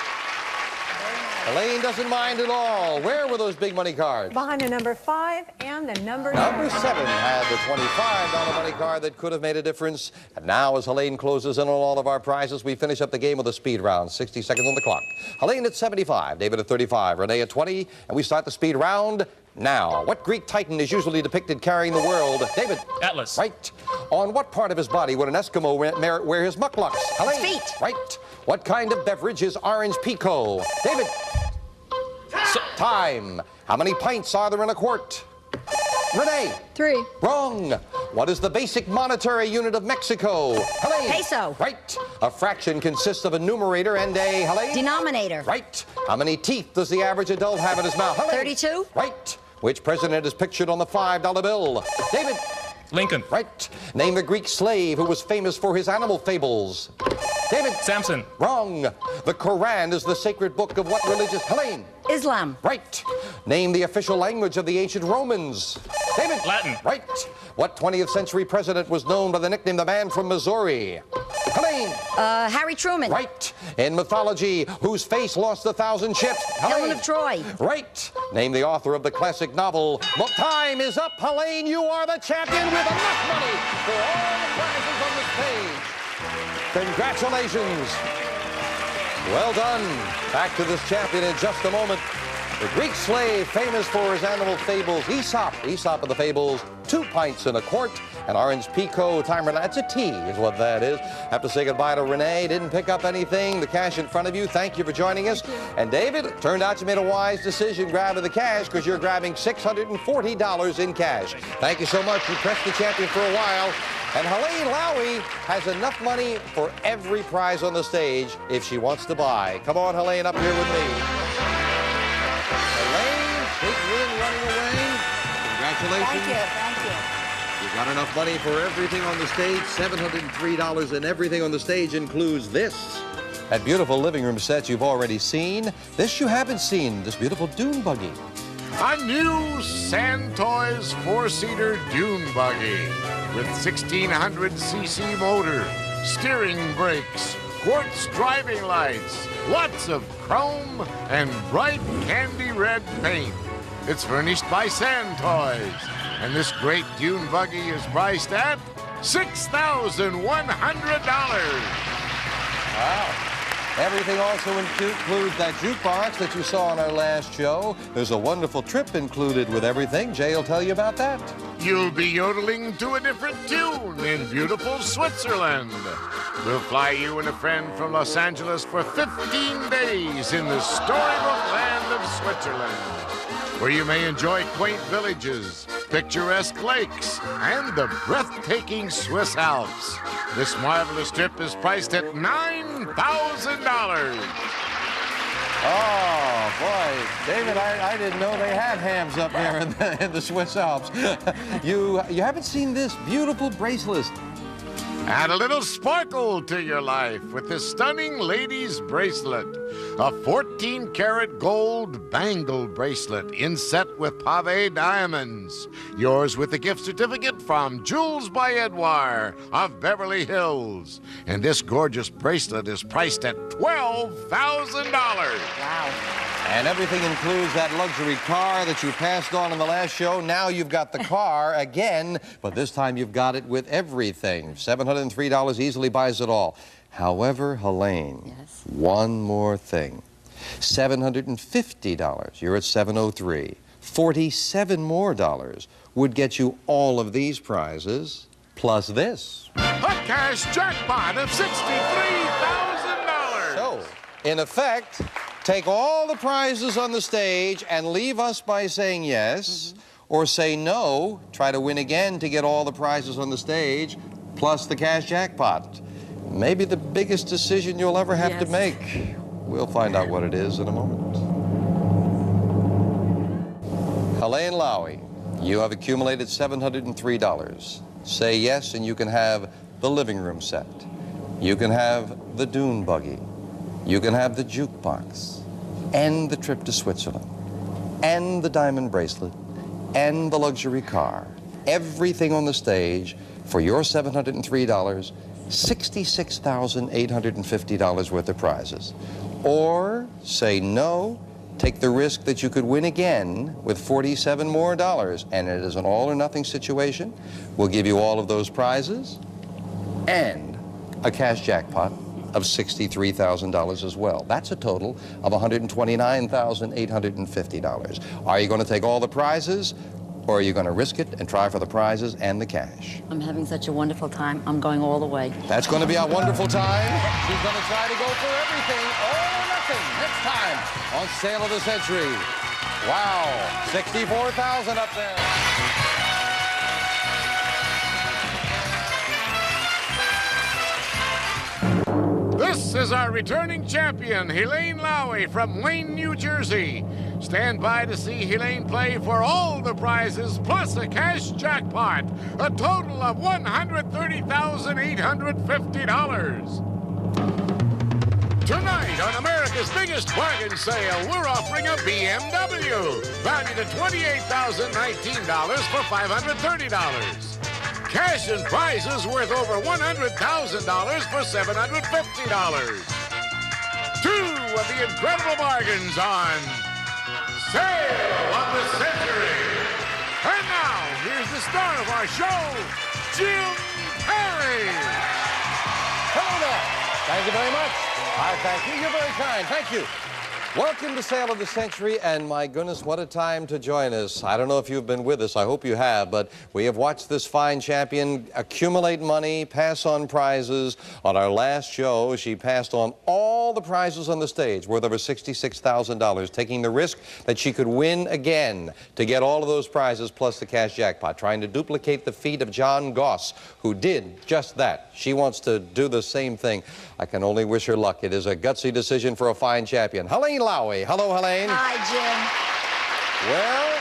Elaine doesn't mind at all. Where were those big money cards? Behind the number 5 and the number 7 had the $25 money card that could have made a difference. And now, as Helene closes in on all of our prizes, we finish up the game with a speed round. 60 seconds on the clock. Helene at 75, David at 35, Renee at 20, and we start the speed round now. What Greek titan is usually depicted carrying the world? David. Atlas. Right. On what part of his body would an Eskimo wear his mucklucks? Helene. Feet. Right. What kind of beverage is orange pico? David. Time. How many pints are there in a quart? Renee. 3. Wrong. What is the basic monetary unit of Mexico? Helene. Peso. Right. A fraction consists of a numerator and a, Helene? Denominator. Right. How many teeth does the average adult have in his mouth? Helene. 32. Right. Which president is pictured on the $5 bill? David. Lincoln. Right. Name the Greek slave who was famous for his animal fables. David. Samson. Wrong. The Quran is the sacred book of what religious? Helene. Islam. Right. Name the official language of the ancient Romans. David. Latin. Right. What 20th century president was known by the nickname the Man from Missouri? Helene. Harry Truman. Right. In mythology, whose face lost 1,000 ships? Helen of Troy. Right. Name the author of the classic novel. Well, time is up, Helene. You are the champion with enough money for all the prizes on this page. Congratulations. Well done. Back to this champion in just a moment. The Greek slave, famous for his animal fables, Aesop of the fables, 2 pints in a quart, and orange pico timer. That's a T is what that is. Have to say goodbye to Renee. Didn't pick up anything. The cash in front of you. Thank you for joining us. And David, it turned out you made a wise decision grabbing the cash because you're grabbing $640 in cash. Thank you so much. You pressed the champion for a while. And Helene Lowy has enough money for every prize on the stage if she wants to buy. Come on, Helene, up here with me. Helene, big win running away. Congratulations. Thank you. You've got enough money for everything on the stage. $703, and everything on the stage includes this. That beautiful living room set you've already seen. This you haven't seen, this beautiful dune buggy. A new Santoys 4-seater dune buggy with 1600cc motor, steering brakes, quartz driving lights, lots of chrome, and bright candy red paint. It's furnished by Santoys, and this great dune buggy is priced at $6,100. Wow. Everything also includes that jukebox that you saw on our last show. There's a wonderful trip included with everything. Jay will tell you about that. You'll be yodeling to a different tune in beautiful Switzerland. We'll fly you and a friend from Los Angeles for 15 days in the storybook land of Switzerland, where you may enjoy quaint villages, picturesque lakes, and the breathtaking Swiss Alps. This marvelous trip is priced at $9,000. Oh, boy. David, I didn't know they had hams up there in the Swiss Alps. You haven't seen this beautiful bracelet. Add a little sparkle to your life with this stunning ladies' bracelet. A 14-karat gold bangle bracelet inset with pave diamonds. Yours with a gift certificate from Jewels by Edouard of Beverly Hills. And this gorgeous bracelet is priced at $12,000. Wow. And everything includes that luxury car that you passed on in the last show. Now you've got the car again, but this time you've got it with everything. $703 easily buys it all. However, Helene, Yes. one more thing. $750, you're at $703. $47 more would get you all of these prizes, plus this. A cash jackpot of $63,000. So, in effect, take all the prizes on the stage and leave us by saying yes, or say no, try to win again to get all the prizes on the stage, plus the cash jackpot. Maybe the biggest decision you'll ever have to make. We'll find out what it is in a moment. Helene Lowy, you have accumulated $703. Say yes and you can have the living room set. You can have the dune buggy. You can have the jukebox, and the trip to Switzerland, and the diamond bracelet, and the luxury car. Everything on the stage for your $703, $66,850 worth of prizes. Or say no, take the risk that you could win again with $47 more, and it is an all or nothing situation. We'll give you all of those prizes and a cash jackpot of $63,000 as well. That's a total of $129,850. Are you going to take all the prizes, or are you going to risk it and try for the prizes and the cash? I'm having such a wonderful time. I'm going all the way. That's going to be a wonderful time. She's going to try to go for everything, all or nothing, next time on Sale of the Century. Wow, $64,000 up there. This is our returning champion, Helene Lowy from Wayne, New Jersey. Stand by to see Helene play for all the prizes plus a cash jackpot, a total of $130,850. Tonight on America's biggest bargain sale, we're offering a BMW valued at $28,019 for $530. Cash and prizes worth over $100,000 for $750. Two of the incredible bargains on Sale of the Century. And now, here's the star of our show, Jim Perry. Hello there. Thank you very much. I thank you. You're very kind. Thank you. Welcome to Sale of the Century, and my goodness, what a time to join us. I don't know if you've been with us. I hope you have, but we have watched this fine champion accumulate money, pass on prizes. On our last show, she passed on all the prizes on the stage, worth over $66,000, taking the risk that she could win again to get all of those prizes plus the cash jackpot, trying to duplicate the feat of John Goss, who did just that. She wants to do the same thing. I can only wish her luck. It is a gutsy decision for a fine champion. Helene Lowy. Hello, Helene. Hi, Jim. Well,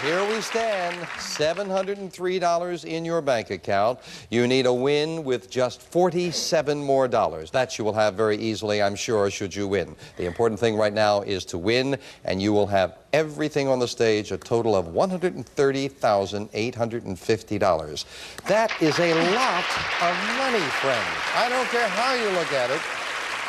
here we stand. $703 in your bank account. You need a win with just $47 more. That you will have very easily, I'm sure, should you win. The important thing right now is to win, and you will have everything on the stage, a total of $130,850. That is a lot of money, friends. I don't care how you look at it.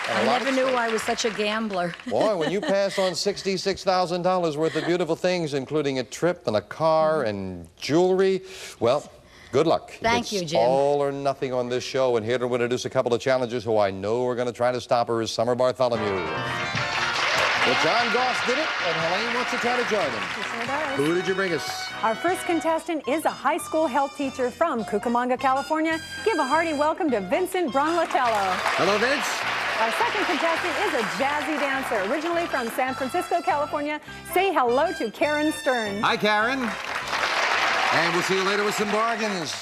I never knew I was such a gambler. Boy, when you pass on $66,000 worth of beautiful things, including a trip and a car and jewelry, well, good luck. Thank you, Jim. It's all or nothing on this show, and here to introduce a couple of challengers who I know are going to try to stop her is Summer Bartholomew. Well, John Goss did it, and Helene wants to try to join him. Sure does. Who did you bring us? Our first contestant is a high school health teacher from Cucamonga, California. Give a hearty welcome to Vincent Bronlatello. Hello, Vince. Our second contestant is a jazzy dancer, originally from San Francisco, California. Say hello to Karen Stern. Hi, Karen. And we'll see you later with some bargains.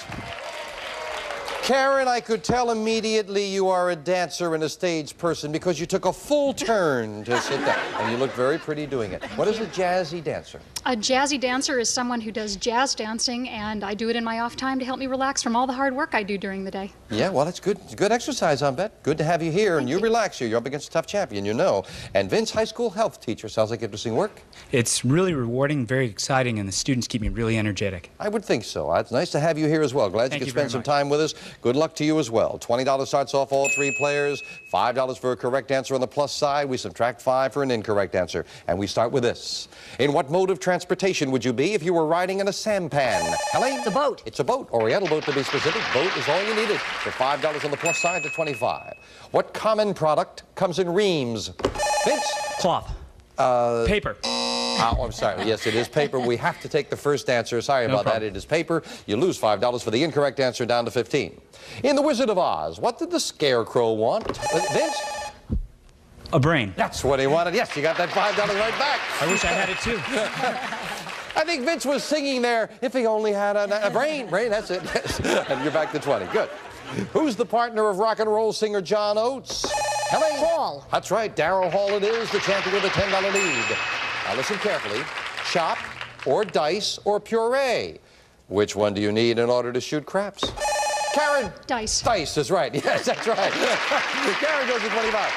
Karen, I could tell immediately you are a dancer and a stage person because you took a full turn to sit down. And you look very pretty doing it. What is a jazzy dancer? A jazzy dancer is someone who does jazz dancing, and I do it in my off time to help me relax from all the hard work I do during the day. Yeah, well, it's good. It's good exercise, I bet. Good to have you here, and you relax here. You're up against a tough champion, you know. And Vince, high school health teacher, sounds like interesting work. It's really rewarding, very exciting, and the students keep me really energetic. I would think so. It's nice to have you here as well. Glad you could spend some time with us. Good luck to you as well. $20 starts off all 3 players. $5 for a correct answer on the plus side. We subtract 5 for an incorrect answer. And we start with this. In what mode of transportation would you be if you were riding in a sampan? Helene? It's a boat. It's a boat. Oriental boat to be specific. Boat is all you needed. For $5 on the plus side to 25. What common product comes in reams? Vince? Cloth. Paper. Oh, I'm sorry. Yes, it is paper. We have to take the first answer. Sorry about that. It is paper. You lose $5 for the incorrect answer, down to 15. In The Wizard of Oz, what did the Scarecrow want? Vince? A brain. That's what he wanted. Yes, you got that $5 right back. I wish I had it too. I think Vince was singing there, if he only had a brain. Brain, that's it. Yes. And you're back to 20. Good. Who's the partner of rock and roll singer John Oates? Helene? Hall. That's right. Daryl Hall it is, the champion with a $10 lead. Now listen carefully. Chop or dice or puree? Which one do you need in order to shoot craps? Karen? Dice. Dice is right. Yes, that's right. Karen goes to 25.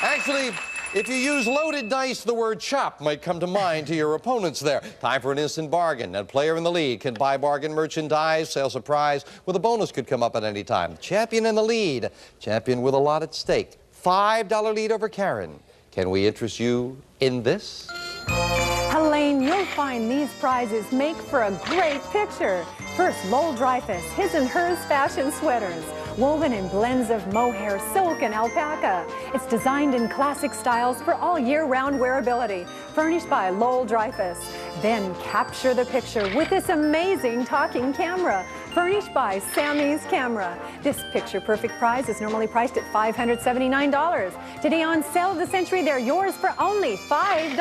Actually, if you use loaded dice, the word chop might come to mind to your opponents there. Time for an instant bargain. A player in the lead can buy bargain merchandise, sales a prize, with a bonus could come up at any time. Champion in the lead. Champion with a lot at stake. $5 lead over Karen. Can we interest you in this? Helene, you'll find these prizes make for a great picture. First, Lowell Dreyfus, his and hers fashion sweaters, woven in blends of mohair, silk, and alpaca. It's designed in classic styles for all year-round wearability, furnished by Lowell Dreyfus. Then capture the picture with this amazing talking camera, furnished by Sammy's Camera. This picture-perfect prize is normally priced at $579. Today on Sale of the Century, they're yours for only $5.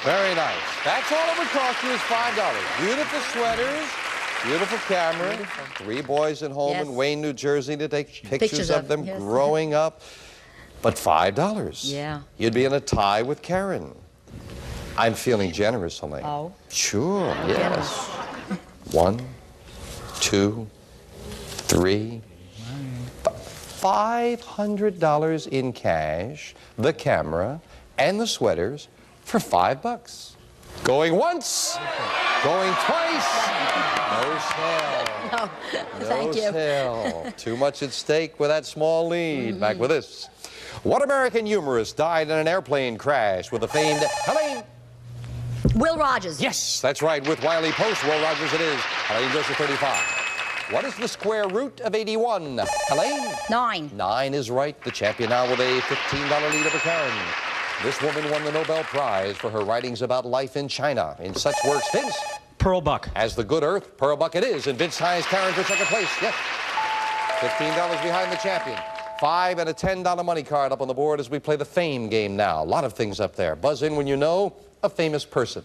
Very nice. That's all it would cost you is $5. Beautiful sweaters, beautiful camera. Beautiful. 3 boys at home in Wayne, New Jersey to take pictures of them growing up. But $5. Yeah. You'd be in a tie with Karen. I'm feeling generous, Helene. Oh. Sure, yes. 1, 2, 3, $500 in cash, the camera, and the sweaters for $5. Going once, going twice. No sale. No, thank you. No sale. Too much at stake with that small lead. Back with this. What American humorist died in an airplane crash with the famed Helene? Will Rogers. Yes, that's right. With Wiley Post, Will Rogers it is. Helene goes to 35. What is the square root of 81? Helene? 9. 9 is right. The champion now with a $15 lead over Karen. This woman won the Nobel Prize for her writings about life in China. In such works, Vince? Pearl Buck. As the good earth, Pearl Buck it is. And Vince ties Karen for second place. Yes. $15 behind the champion. $5 and a $10 money card up on the board as we play the fame game now. A lot of things up there. Buzz in when you know a famous person.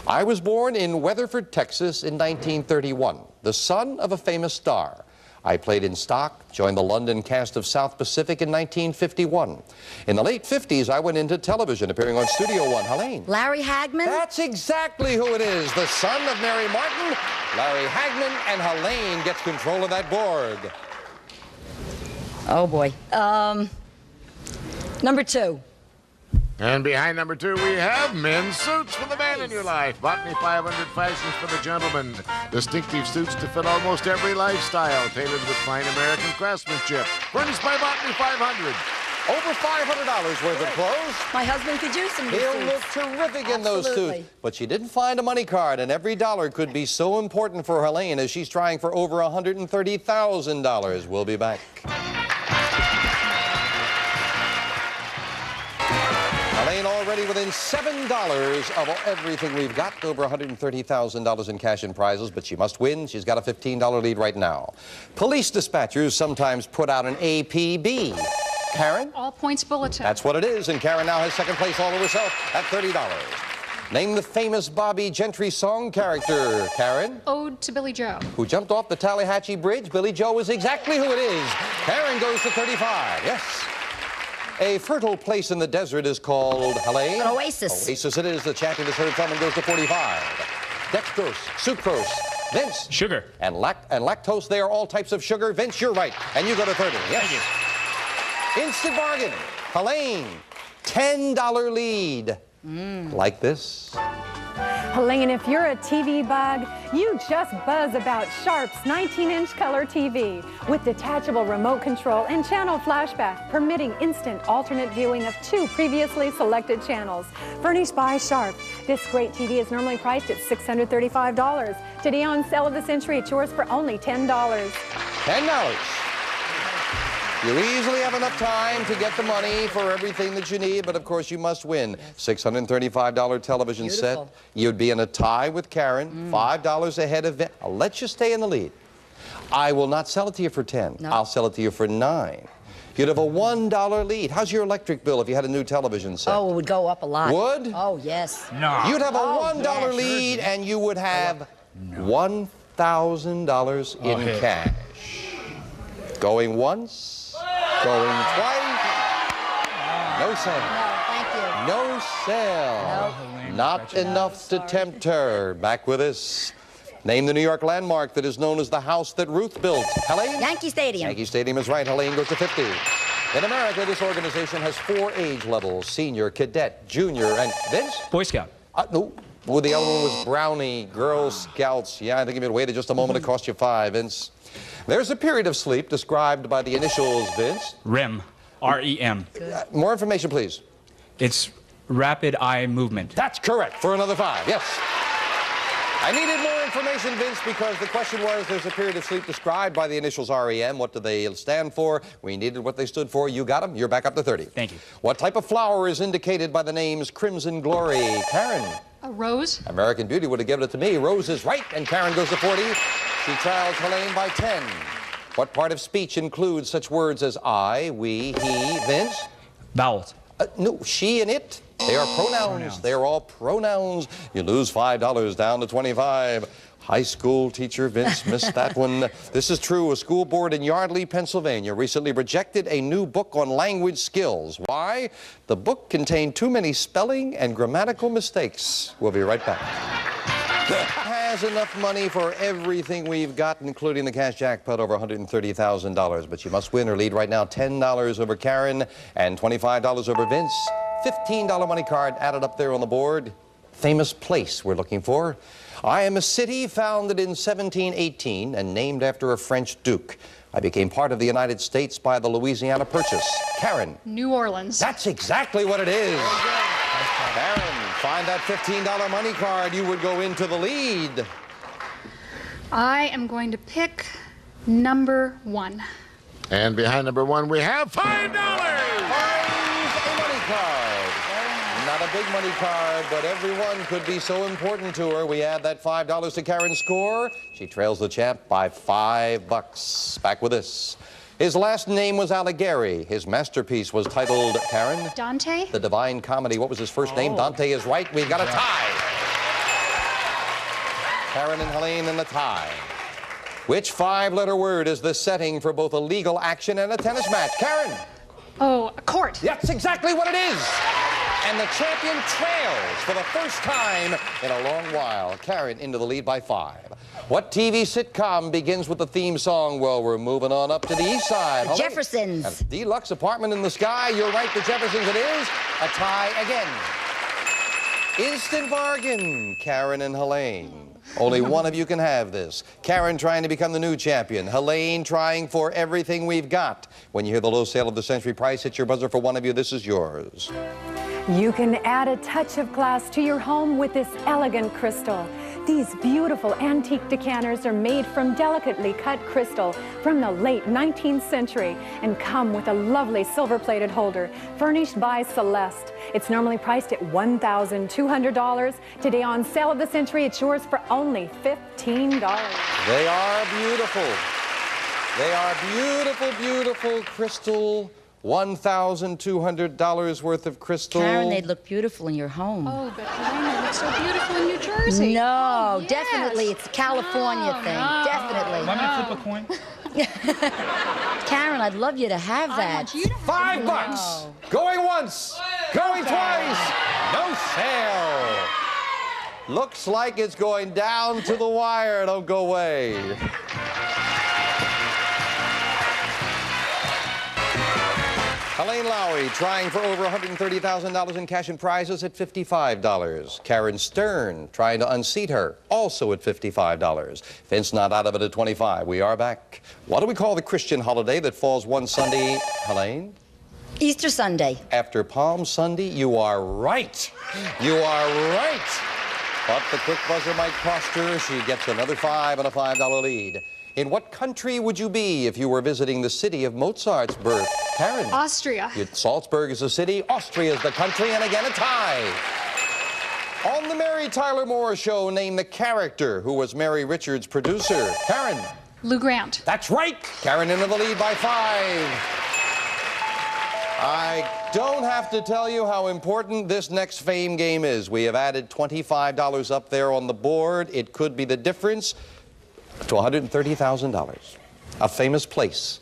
I was born in Weatherford, Texas in 1931, the son of a famous star. I played in stock, joined the London cast of South Pacific in 1951. In the late 50s, I went into television, appearing on Studio One. Helene? Larry Hagman? That's exactly who it is, the son of Mary Martin, Larry Hagman, and Helene gets control of that board. Oh, boy. Number 2. And behind number 2, we have men's suits for the man in your life. Botany 500 fashions for the gentleman. Distinctive suits to fit almost every lifestyle. Tailored with fine American craftsmanship. Furnished by Botany 500. Over $500 worth of clothes. My husband could use some new He'll suits. look terrific in those Absolutely. suits. But she didn't find a money card, and every dollar could be so important for Helene as she's trying for over $130,000. We'll be back. Helene already within $7 of everything we've got, over $130,000 in cash and prizes, but she must win. She's got a $15 lead right now. Police dispatchers sometimes put out an APB. Karen? All points bulletin. That's what it is, and Karen now has second place all to herself at $30. Name the famous Bobby Gentry song character, Karen. Ode to Billy Joe. Who jumped off the Tallahatchie Bridge. Billy Joe is exactly who it is. Karen goes to 35, yes. A fertile place in the desert is called, Helene? An oasis. Oasis it is. The champion is heard from and goes to 45. Dextrose, sucrose, Vince? Sugar. And lactose, they are all types of sugar. Vince, you're right. And you go to 30. Yes. Thank you. Instant bargain. Helene, $10 lead. Like this. Helene, if you're a TV bug, you just buzz about Sharp's 19-inch color TV with detachable remote control and channel flashback, permitting instant alternate viewing of 2 previously selected channels. Furnished by Sharp, this great TV is normally priced at $635. Today on Sale of the Century, it's yours for only $10. $10. You easily have enough time to get the money for everything that you need, but of course you must win. $635 television Beautiful. set. You'd be in a tie with Karen, $5 ahead of Vince. I'll let you stay in the lead. I will not sell it to you for 10. No. I'll sell it to you for 9. You'd have a $1 lead. How's your electric bill if you had a new television set? Oh, it would go up a lot. Would? Oh, yes. No. You'd have a $1 yes. lead, and you would have $1,000 in Okay. cash. Going once, going twice. No sale. No, thank you. No sale. Not enough to tempt her. Back with us. Name the New York landmark that is known as the house that Ruth built. Helene? Yankee Stadium. Yankee Stadium is right. Helene goes to 50. In America, this organization has 4 age levels: senior, cadet, junior, and Vince? Boy Scout. No. Well, the other one was Brownie, Girl Scouts. Yeah, I think if you'd waited just a moment, it cost you 5, Vince. There's a period of sleep described by the initials, Vince. REM. R-E-M. More information, please. It's rapid eye movement. That's correct, for another 5, yes. I needed more information, Vince, because the question was, there's a period of sleep described by the initials REM. What do they stand for? We needed what they stood for. You got them. You're back up to 30. Thank you. What type of flower is indicated by the names Crimson Glory? Karen. A rose? American Beauty would have given it to me. Rose is right, and Karen goes to 40. She trails Helene by 10. What part of speech includes such words as I, we, he, Vince? Vowels. No, she and it. They are pronouns. They are all pronouns. You lose $5 down to 25. High school teacher Vince missed that one. This is true. A school board in Yardley, Pennsylvania recently rejected a new book on language skills. Why? The book contained too many spelling and grammatical mistakes. We'll be right back. Has enough money for everything we've got, including the cash jackpot over $130,000. But you must win or lead right now. $10 over Karen and $25 over Vince. $15 money card added up there on the board. Famous place we're looking for. I am a city founded in 1718 and named after a French duke. I became part of the United States by the Louisiana Purchase. Karen. New Orleans. That's exactly what it is. Karen, find that $15 money card. You would go into the lead. I am going to pick number 1. And behind number 1, we have $5. A money card. Not a big money card, but everyone could be so important to her. We add that $5 to Karen's score. She trails the champ by $5. Back with us. His last name was Alighieri. His masterpiece was titled, Karen? Dante? The Divine Comedy. What was his first name? Dante is right. We've got a tie. Karen and Helene in the tie. Which 5-letter word is the setting for both a legal action and a tennis match? Karen? Oh, a court. That's exactly what it is. And the champion trails for the first time in a long while. Karen into the lead by 5. What TV sitcom begins with the theme song? Well, we're moving on up to the east side. The Jeffersons. A deluxe apartment in the sky. You're right, the Jeffersons it is. A tie again. Instant bargain, Karen and Helene. Only one of you can have this. Karen trying to become the new champion. Helene trying for everything we've got. When you hear the low sale of the century price, hit your buzzer for one of you. This is yours. You can add a touch of class to your home with this elegant crystal. These beautiful antique decanters are made from delicately cut crystal from the late 19th century and come with a lovely silver-plated holder furnished by Celeste. It's normally priced at $1,200. Today on Sale of the Century, it's yours for only $15. They are beautiful. They are beautiful, beautiful crystal. $1,200 worth of crystal. Karen, they'd look beautiful in your home. Oh, but Helene, it looks so beautiful in New Jersey. No, yes. definitely. It's a California thing. no. Definitely. Want me to flip a coin? Karen, I'd love you to have I that. want you to $5. Going once, going twice. No sale. Looks like it's going down to the wire. Don't go away. Elaine Lowry trying for over $130,000 in cash and prizes at $55. Karen Stern trying to unseat her, also at $55. Vince not out of it at $25. We are back. What do we call the Christian holiday that falls one Sunday, Helene? Easter Sunday. After Palm Sunday, you are right. You are right. But the quick buzzer might cost her. She gets another $5 and a $5 lead. In what country would you be if you were visiting the city of Mozart's birth? Karen. Austria. Salzburg is the city, Austria is the country, and again a tie. On the Mary Tyler Moore Show, name the character who was Mary Richards' producer. Karen. Lou Grant. That's right. Karen into the lead by 5. I don't have to tell you how important this next fame game is. We have added $25 up there on the board. It could be the difference to $130,000. A famous place.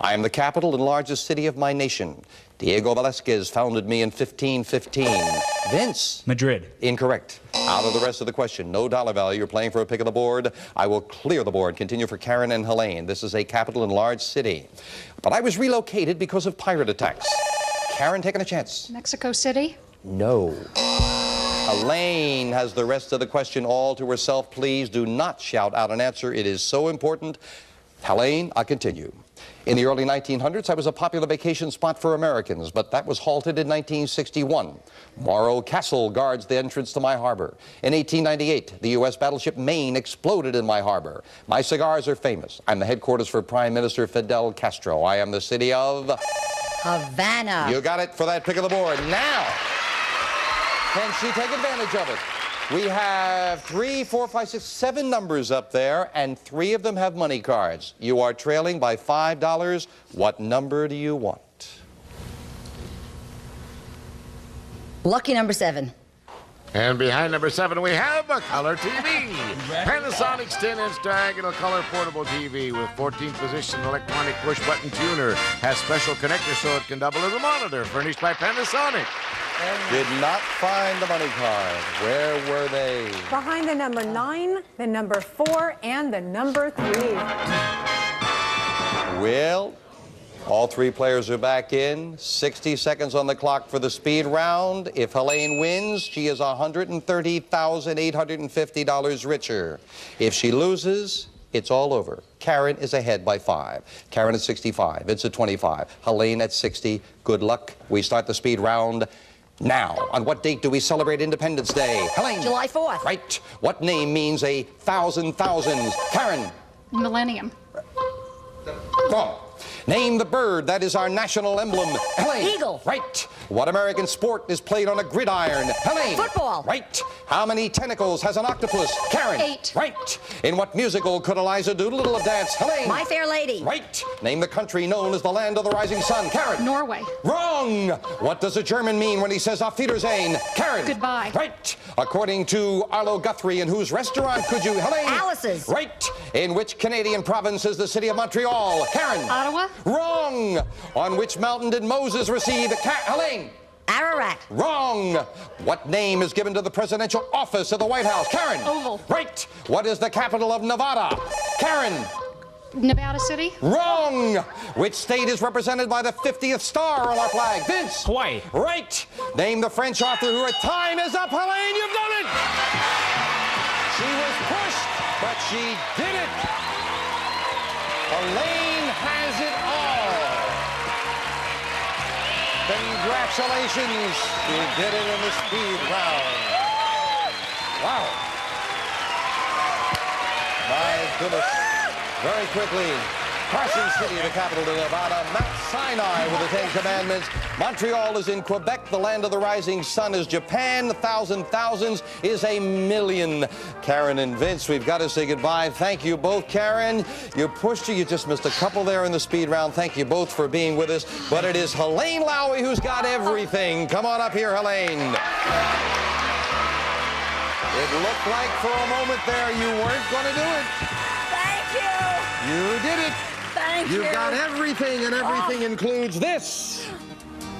I am the capital and largest city of my nation. Diego Velázquez founded me in 1515. Vince. Madrid. Incorrect. Out of the rest of the question. No dollar value. You're playing for a pick of the board. I will clear the board. Continue for Karen and Helene. This is a capital and large city. But I was relocated because of pirate attacks. Karen taking a chance. Mexico City. No. Elaine has the rest of the question all to herself. Please do not shout out an answer. It is so important. Helene, I'll continue. In the early 1900s, I was a popular vacation spot for Americans, but that was halted in 1961. Morro Castle guards the entrance to my harbor. In 1898, the U.S. battleship Maine exploded in my harbor. My cigars are famous. I'm the headquarters for Prime Minister Fidel Castro. I am the city of Havana. You got it for that pick of the board. Now, can she take advantage of it? We have 3, 4, 5, 6, 7 numbers up there, and 3 of them have money cards. You are trailing by $5. What number do you want? Lucky number 7. And behind number 7, we have a color TV. Panasonic's 10-inch diagonal color portable TV with 14th position electronic push-button tuner. Has special connector so it can double as a monitor. Furnished by Panasonic. Did not find the money card. Where were they? Behind the number 9, the number 4, and the number 3. Well, all 3 players are back in. 60 seconds on the clock for the speed round. If Helene wins, she is $130,850 richer. If she loses, it's all over. Karen is ahead by 5. Karen at 65. It's at 25. Helene at 60. Good luck. We start the speed round now. On what date do we celebrate Independence Day? Helene. July 4th. Right. What name means 1,000 thousands? Karen. Millennium. Wrong. Name the bird that is our national emblem. Helene. Eagle. Right. What American sport is played on a gridiron? Helene. Football. Right. How many tentacles has an octopus? Karen. 8. Right. In what musical could Eliza Doolittle dance? Helene. My Fair Lady. Right. Name the country known as the land of the rising sun. Karen. Norway. Wrong. What does a German mean when he says Auf Wiedersehen? Karen. Goodbye. Right. According to Arlo Guthrie, in whose restaurant could you? Helene. Alice's. Right. In which Canadian province is the city of Montreal? Karen. Ottawa. Wrong. On which mountain did Moses receive the Helene? Ararat. Wrong. What name is given to the presidential office of the White House? Karen. Oval. Right. What is the capital of Nevada? Karen. Nevada City. Wrong. Which state is represented by the 50th star on our flag? Vince. Hawaii. Right. Name the French author who her time is up. Helene, you've done it. She was pushed, but she did it. Helene has it all. Congratulations. You did it in the speed round. Wow. My goodness. Very quickly, Carson City, the capital of Nevada. Mount Sinai with the 10 Commandments. Montreal is in Quebec. The land of the rising sun is Japan. 1,000 thousands is a million. Karen and Vince, we've got to say goodbye. Thank you both, Karen. You pushed her. You just missed a couple there in the speed round. Thank you both for being with us. But it is Helene Lowry who's got everything. Come on up here, Helene. It looked like for a moment there you weren't going to do it. Thank you. You did it. Thank you. You've got everything, and everything includes this.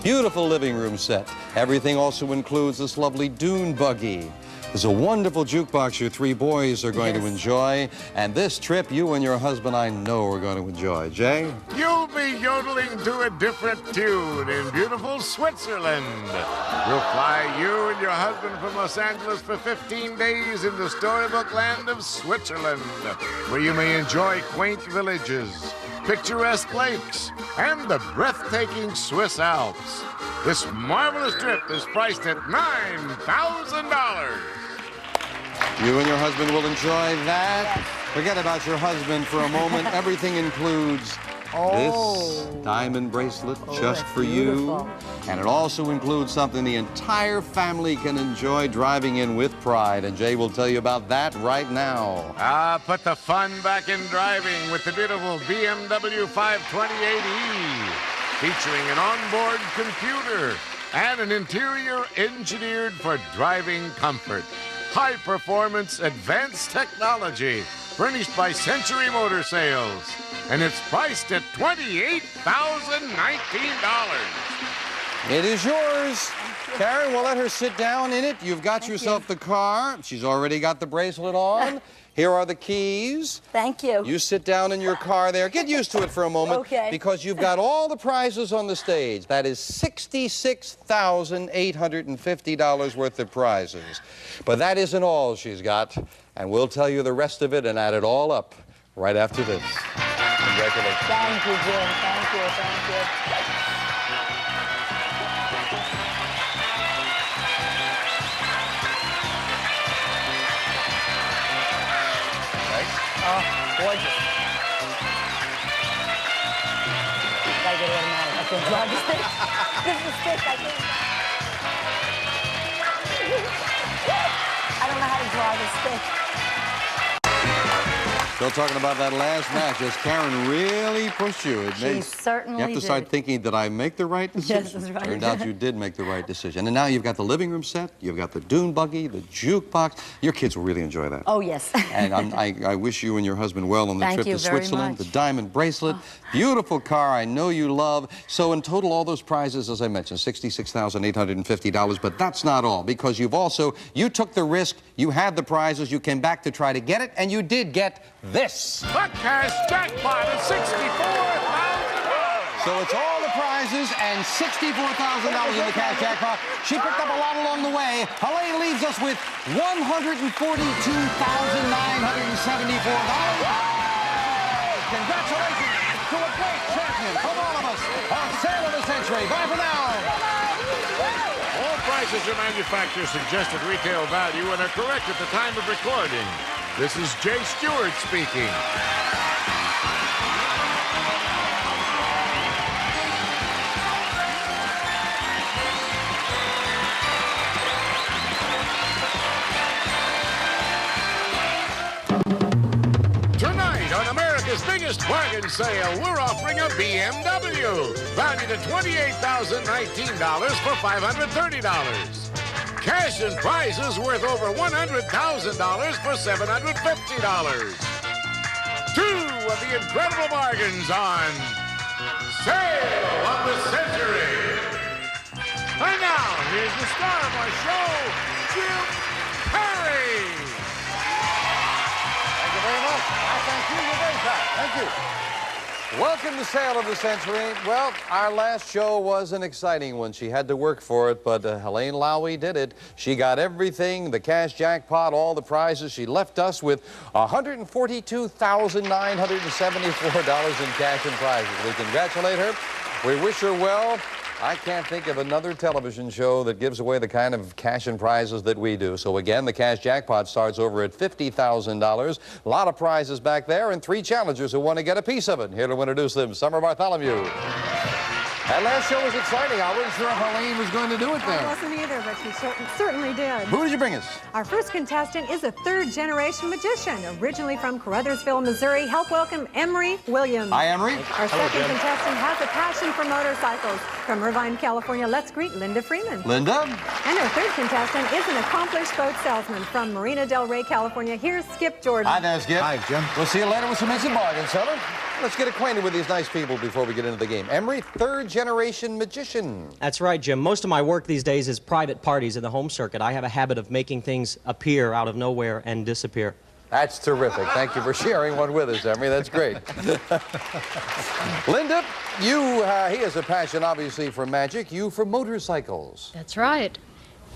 Beautiful living room set. Everything also includes this lovely dune buggy. There's a wonderful jukebox your three boys are going to enjoy. And this trip, you and your husband, I know, are going to enjoy. Jay? You'll be yodeling to a different tune in beautiful Switzerland. We'll fly you and your husband from Los Angeles for 15 days in the storybook land of Switzerland, where you may enjoy quaint villages, picturesque lakes, and the breathtaking Swiss Alps. This marvelous trip is priced at $9,000. You and your husband will enjoy that. Forget about your husband for a moment. Everything includes this diamond bracelet just for you. And it also includes something the entire family can enjoy driving in with pride. And Jay will tell you about that right now. Put the fun back in driving with the beautiful BMW 528e, featuring an onboard computer and an interior engineered for driving comfort. High-performance, advanced technology, furnished by Century Motor Sales. And it's priced at $28,019. It is yours. Karen, we'll let her sit down in it. You've got yourself the car. She's already got the bracelet on. Here are the keys. Thank you. You sit down in your car there. Get used to it for a moment. Okay. Because you've got all the prizes on the stage. That is $66,850 worth of prizes. But that isn't all she's got. And we'll tell you the rest of it and add it all up right after this. Congratulations. Thank you, Jim. Thank you. Thank you. Oh, gorgeous. Gotta get it automatic. I can't drive the stick. This is the stick. I can't. I don't know how to drive a stick. Still talking about that last match as Karen really pushed you. She certainly You have to start thinking, did I make the right decision? Yes, that's right. Turned out you did make the right decision. And now you've got the living room set, you've got the dune buggy, the jukebox. Your kids will really enjoy that. Oh, yes. And I wish you and your husband well on the Thank trip you to very Switzerland. much. The diamond bracelet, beautiful car I know you love. So in total, all those prizes, as I mentioned, $66,850. But that's not all, because you took the risk, you had the prizes, you came back to try to get it, and you did get this. The cash jackpot of $64,000. So it's all the prizes and $64,000 in the cash jackpot. She picked up a lot along the way. Helene leaves us with $142,974. Congratulations to a great champion from all of us on Sale of the Century. Bye for now. All prices are manufacturer suggested retail value and are correct at the time of recording. This is Jay Stewart speaking. Tonight on America's biggest bargain sale, we're offering a BMW valued at $28,019 for $530. Cash and prizes worth over $100,000 for $750. Two of the incredible bargains on Sale of the Century. And now, here's the star of our show, Jim Perry. Thank you very much. I thank you. You're very kind. Thank you. Welcome to Sale of the Century. Well, our last show was an exciting one. She had to work for it, but Helene Lowy did it. She got everything, the cash jackpot, all the prizes. She left us with $142,974 in cash and prizes. We congratulate her. We wish her well. I can't think of another television show that gives away the kind of cash and prizes that we do. So again, the cash jackpot starts over at $50,000. A lot of prizes back there and 3 challengers who want to get a piece of it. Here to introduce them, Summer Bartholomew. That last show was exciting. I wasn't sure if Helene was going to do it there. I wasn't either, but she certainly did. Who did you bring us? Our first contestant is a third-generation magician, originally from Caruthersville, Missouri. Help welcome Emery Williams. Hi, Emery. Our second contestant has a passion for motorcycles. From Irvine, California, let's greet Linda Freeman. Linda. And our third contestant is an accomplished boat salesman from Marina del Rey, California. Here's Skip Jordan. Hi there, Skip. Hi, Jim. We'll see you later with some instant bargains, Summer. Let's get acquainted with these nice people before we get into the game. Emery, third-generation magician. That's right, Jim. Most of my work these days is private parties in the home circuit. I have a habit of making things appear out of nowhere and disappear. That's terrific. Thank you for sharing one with us, Emery. That's great. Linda, he has a passion, obviously, for magic. You for motorcycles. That's right.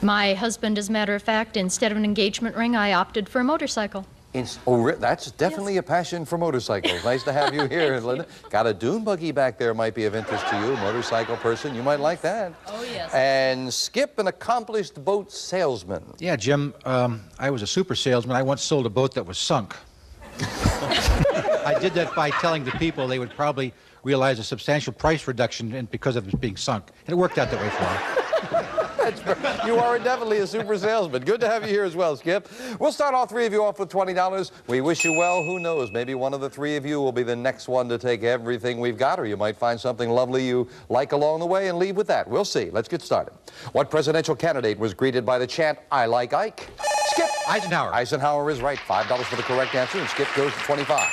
My husband, as a matter of fact, instead of an engagement ring, I opted for a motorcycle. That's definitely a passion for motorcycles. Nice to have you here, Linda. Got a dune buggy back there might be of interest to you. Motorcycle person, you might like that. Oh, yes. And Skip, an accomplished boat salesman. Yeah, Jim, I was a super salesman. I once sold a boat that was sunk. I did that by telling the people they would probably realize a substantial price reduction because of it being sunk. And it worked out that way for me. You are definitely a super salesman. Good to have you here as well, Skip. We'll start all three of you off with $20. We wish you well. Who knows? Maybe one of the three of you will be the next one to take everything we've got, or you might find something lovely you like along the way and leave with that. We'll see. Let's get started. What presidential candidate was greeted by the chant, "I like Ike"? Skip. Eisenhower. Eisenhower is right. $5 for the correct answer, and Skip goes to 25.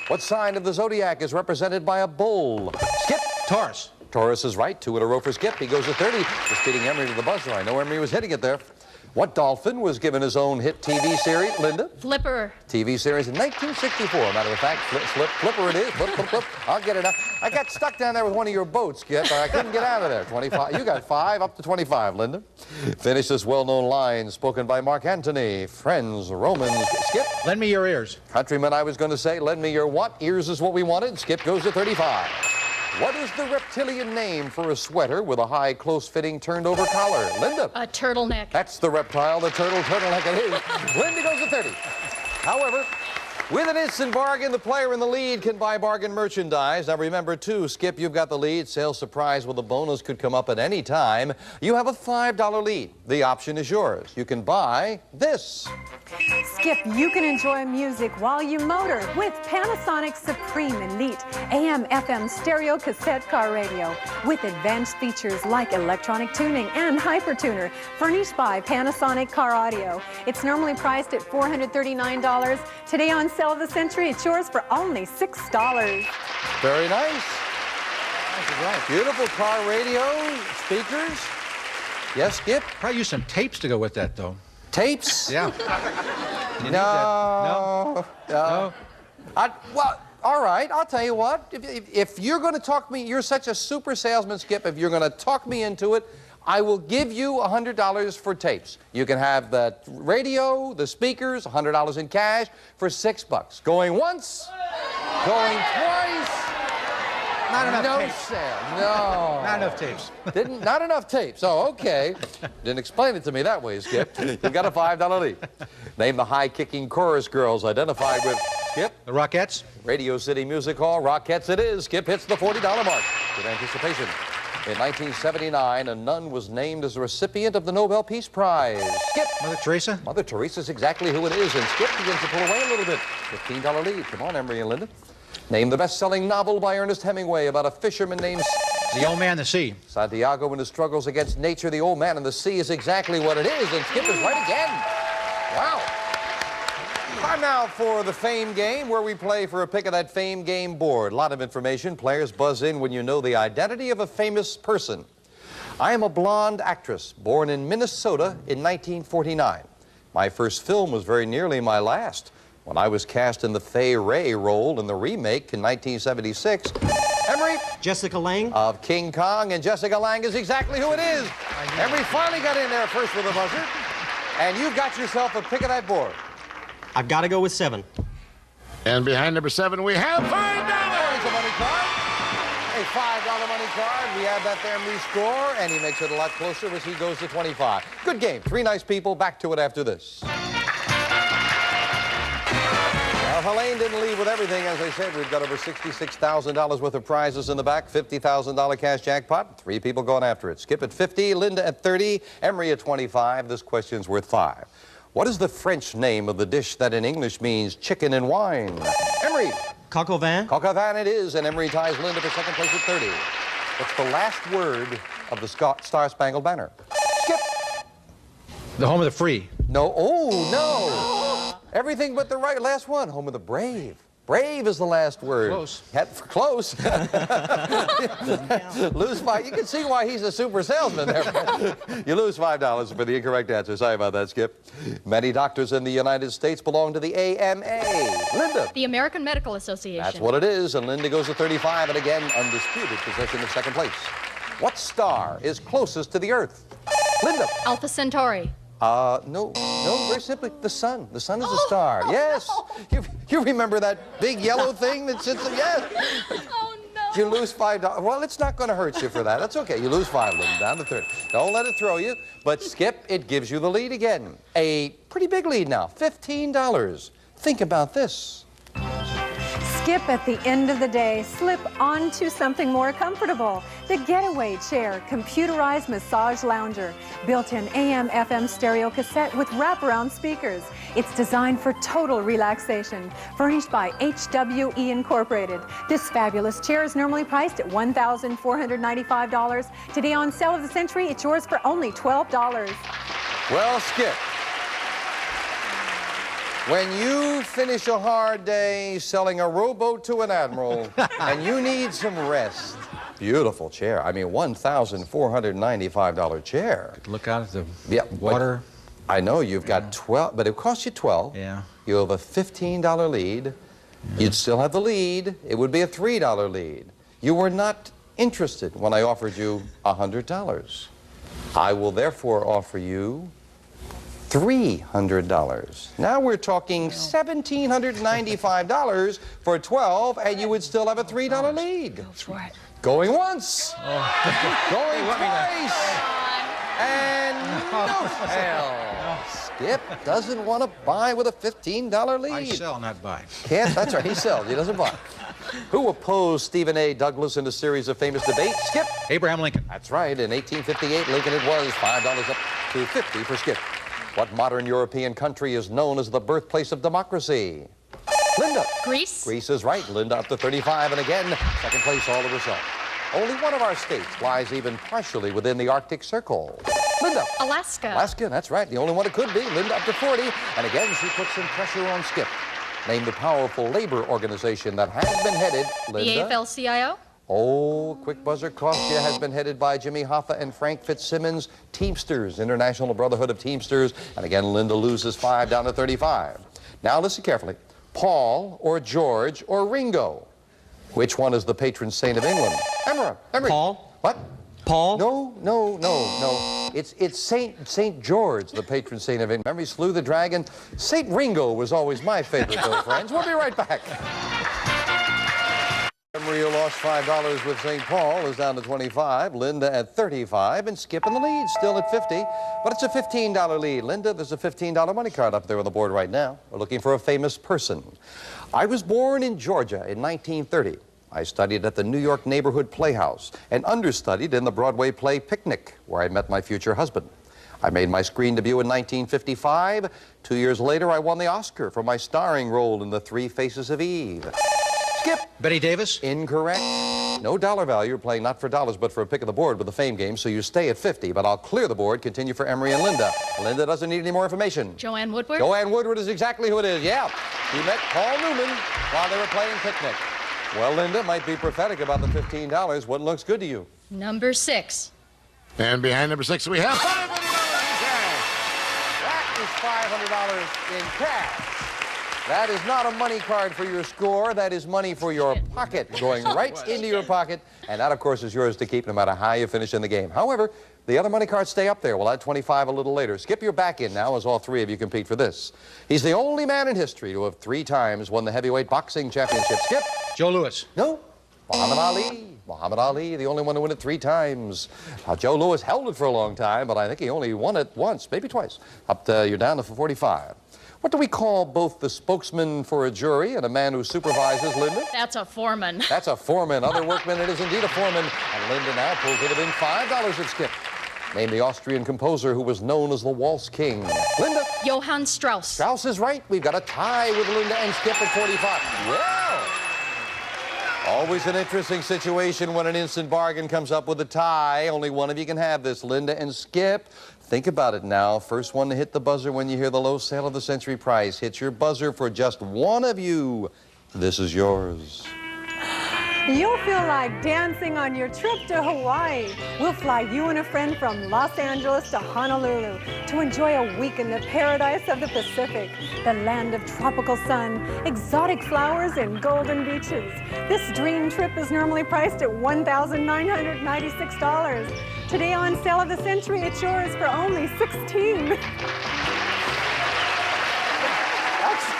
What sign of the zodiac is represented by a bull? Skip. Taurus. Taurus is right. 2 in a row for Skip. He goes to 30. Just beating Emery to the buzzer. I know Emery was hitting it there. What dolphin was given his own hit TV series? Linda? Flipper. TV series in 1964. Matter of fact, Flipper it is. Flip, flip, flip. I'll get it out. I got stuck down there with one of your boats, Skip. I couldn't get out of there. 25. You got 5, up to 25, Linda. Finish this well-known line spoken by Mark Antony. Friends, Romans. Skip. Lend me your ears. Countryman, I was going to say, lend me your what? Ears is what we wanted. Skip goes to 35. What is the reptilian name for a sweater with a high, close-fitting, turned-over collar? Linda. A turtleneck. That's the reptile, the turtleneck it is. Linda goes to 30. However, with an instant bargain, the player in the lead can buy bargain merchandise. Now remember, too, Skip, you've got the lead. Sales surprise with a bonus could come up at any time. You have a $5 lead. The option is yours. You can buy this. Skip, you can enjoy music while you motor with Panasonic Supreme Elite AM/FM stereo cassette car radio with advanced features like electronic tuning and hypertuner, furnished by Panasonic Car Audio. It's normally priced at $439. Today on Sale of the Century, it's yours for only $6. Very nice. Right. Beautiful car radio, speakers. Yes, Skip? Probably use some tapes to go with that, though. Tapes? Yeah. No. No? Well, all right, I'll tell you what. If you're going to talk me, you're such a super salesman, Skip, if you're going to talk me into it, I will give you $100 for tapes. You can have the radio, the speakers, $100 in cash for $6. Going once, going twice. Not enough no tapes. Sale. No. Not enough tapes. Not enough tapes. Oh, okay. Didn't explain it to me that way, Skip. You've got a $5 lead. Name the high-kicking chorus girls identified with Skip. The Rockettes. Radio City Music Hall. Rockettes it is. Skip hits the $40 mark. Good anticipation. In 1979, a nun was named as a recipient of the Nobel Peace Prize. Skip. Mother Teresa. Mother Teresa's exactly who it is, and Skip begins to pull away a little bit. $15 lead. Come on, Emery and Linda. Name the best-selling novel by Ernest Hemingway about a fisherman named... The Old Man in the Sea. Santiago and his struggles against nature. The Old Man in the Sea is exactly what it is, and Skip is right again. Wow. Time now for the Fame Game, where we play for a pick of that Fame Game board. A lot of information. Players buzz in when you know the identity of a famous person. I am a blonde actress, born in Minnesota in 1949. My first film was very nearly my last, when I was cast in the Fay Wray role in the remake in 1976. Emery. Jessica Lange. Of King Kong, and Jessica Lange is exactly who it is. Emery finally got in there first with a buzzer, and you've got yourself a pick of that board. I've got to go with 7. And behind number 7, we have $5. There's a money card. A $5 money card. We have that there, and we score, and he makes it a lot closer as he goes to 25. Good game. 3 nice people. Back to it after this. Well, Helene didn't leave with everything. As I said, we've got over $66,000 worth of prizes in the back, $50,000 cash jackpot, 3 people going after it. Skip at 50, Linda at 30, Emery at 25. This question's worth 5. What is the French name of the dish that in English means chicken and wine? Emery. Coq au vin. Coq au vin it is, and Emery ties Linda for second place at 30. What's the last word of the Star-Spangled Banner? Skip. The Home of the Free. No. Oh, no. Everything but the last one. Home of the brave. Brave is the last word. Close. Close. Lose 5. You can see why he's a super salesman there. You lose $5 for the incorrect answer. Sorry about that, Skip. Many doctors in the United States belong to the AMA. Linda. The American Medical Association. That's what it is, and Linda goes to 35, and again, undisputed possession of second place. What star is closest to the Earth? Linda. Alpha Centauri. No, very simply, the sun. The sun is a star. Yes. You remember that big yellow thing that sits there? Yes. Oh, no. You lose $5. Well, it's not going to hurt you for that. That's okay. You lose 5, Linda, down to 30. Don't let it throw you. But Skip, it gives you the lead again. A pretty big lead now, $15. Think about this. Skip, at the end of the day, slip onto something more comfortable. The Getaway Chair, computerized massage lounger, built-in AM/FM stereo cassette with wraparound speakers. It's designed for total relaxation. Furnished by HWE Incorporated. This fabulous chair is normally priced at $1,495. Today on Sale of the Century, it's yours for only $12. Well, Skip, when you finish a hard day selling a rowboat to an admiral and you need some rest, beautiful chair. I mean, $1,495 chair. Look out at the water. I know you've got 12, but it costs you 12. Yeah. You have a $15 lead. Yeah. You'd still have the lead. It would be a $3 lead. You were not interested when I offered you $100. I will therefore offer you $300. Now we're talking $1,795 for 12, and you would still have a $3 lead. Go for it. Going once. Going twice. And no sell. Skip doesn't want to buy with a $15 lead. I sell, not buy. Can't. That's right. He sells. He doesn't buy. Who opposed Stephen A. Douglas in a series of famous debates? Skip. Abraham Lincoln. That's right. In 1858, Lincoln it was. $5 up to 50 for Skip. What modern European country is known as the birthplace of democracy? Linda. Greece. Greece is right. Linda up to 35, and again, second place all of herself. Only one of our states lies even partially within the Arctic Circle. Linda. Alaska. Alaska, that's right. The only one it could be. Linda up to 40, and again, she puts some pressure on Skip. Name the powerful labor organization that has been headed, Linda. The AFL-CIO. Oh, quick buzzer cost you has been headed by Jimmy Hoffa and Frank Fitzsimmons. Teamsters, International Brotherhood of Teamsters. And again, Linda loses 5 down to 35. Now listen carefully. Paul or George or Ringo? Which one is the patron saint of England? Emery. Paul. What? Paul? No. It's Saint George, the patron saint of England. Remember, he slew the dragon? Saint Ringo was always my favorite, though, friends. We'll be right back. Emery, who lost $5 with St. Paul, is down to 25. Linda at 35, and Skip in the lead, still at 50. But it's a $15 lead. Linda, there's a $15 money card up there on the board right now. We're looking for a famous person. I was born in Georgia in 1930. I studied at the New York Neighborhood Playhouse and understudied in the Broadway play Picnic, where I met my future husband. I made my screen debut in 1955. 2 years later, I won the Oscar for my starring role in The Three Faces of Eve. Skip. Betty Davis? Incorrect. No dollar value. You're playing not for dollars, but for a pick of the board with the fame game, so you stay at 50. But I'll clear the board, continue for Emery and Linda. Linda doesn't need any more information. Joanne Woodward. Joanne Woodward is exactly who it is, yeah. He met Paul Newman while they were playing Picnic. Well, Linda might be prophetic about the $15. What looks good to you? Number 6. And behind number 6, we have $500 in cash. That is $500 in cash. That is not a money card for your score. That is money for your pocket, going right into your pocket. And that, of course, is yours to keep no matter how you finish in the game. However, the other money cards stay up there. We'll add 25 a little later. Skip, you're back in now as all three of you compete for this. He's the only man in history to have 3 times won the heavyweight boxing championship. Skip. Joe Louis. No. Muhammad Ali. Muhammad Ali, the only one to win it 3 times. Joe Louis held it for a long time, but I think he only won it once, maybe twice. You're down to 45. What do we call both the spokesman for a jury and a man who supervises, Linda? That's a foreman. That's a foreman. Other workmen, it is indeed a foreman. And Linda now pulls it within $5 at Skip. Name the Austrian composer who was known as the Waltz King. Linda. Johann Strauss. Strauss is right. We've got a tie with Linda and Skip at 45. Well, always an interesting situation when an instant bargain comes up with a tie. Only one of you can have this, Linda and Skip. Think about it now. First one to hit the buzzer when you hear the low sale of the century price. Hit your buzzer for just one of you. This is yours. You'll feel like dancing on your trip to Hawaii. We'll fly you and a friend from Los Angeles to Honolulu to enjoy a week in the paradise of the Pacific, the land of tropical sun, exotic flowers, and golden beaches. This dream trip is normally priced at $1,996. Today on Sale of the Century, it's yours for only $16.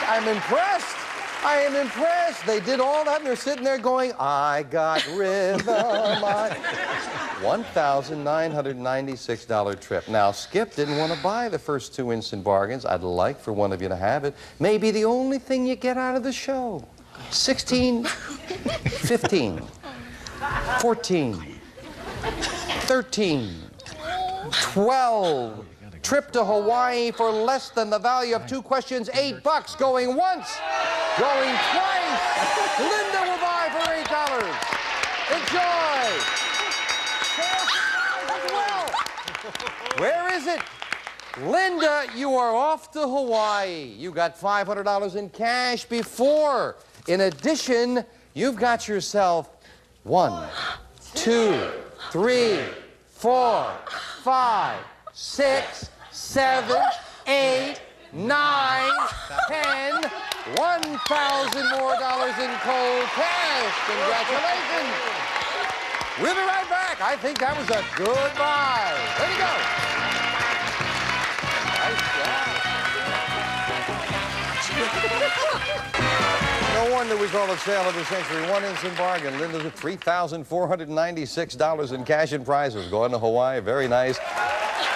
I'm impressed. I am impressed. They did all that, and they're sitting there going, I got rhythm. $1,996 trip. Now, Skip didn't want to buy the first two instant bargains. I'd like for one of you to have it. Maybe the only thing you get out of the show. 16, 15, 14, 13, 12. Trip to Hawaii for less than the value of two questions, $8. Going once, going twice. Linda will buy for $8. Enjoy. Well, where is it? Linda, you are off to Hawaii. You got $500 in cash before. In addition, you've got yourself 1, 2, 3, 4, 5, 6, 7, 8, 9, 10, $1,000 more in cold cash. Congratulations. We'll be right back. I think that was a good buy. There you go. Nice job. No wonder we call it Sale of the Century. One instant bargain. Linda's at $3,496 in cash and prizes. Going to Hawaii. Very nice.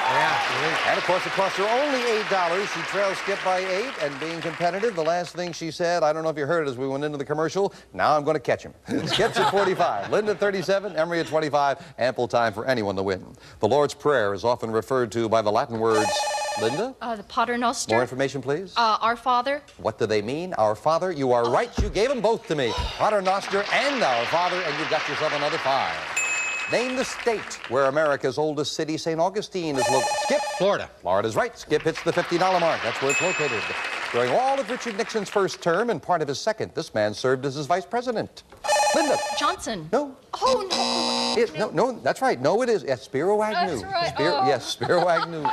Yeah, and of course, it cost her only $8. She trails Skip by 8, and being competitive, the last thing she said, I don't know if you heard it as we went into the commercial, now I'm going to catch him. Skip's at 45, Linda at 37, Emery at 25, ample time for anyone to win. The Lord's Prayer is often referred to by the Latin words, Linda? The Pater Noster. More information, please. Our Father. What do they mean? Our Father? You are right. You gave them both to me. Pater Noster and Our Father, and you've got yourself another 5. Name the state where America's oldest city, St. Augustine, is located. Skip. Florida. Florida's right. Skip hits the $50 mark. That's where it's located. During all of Richard Nixon's first term and part of his second, this man served as his vice president. Linda. Johnson. No. Oh, no. No, no, that's right. No, it is. Yes, Spiro Agnew. That's right. Yes, Spiro Agnew.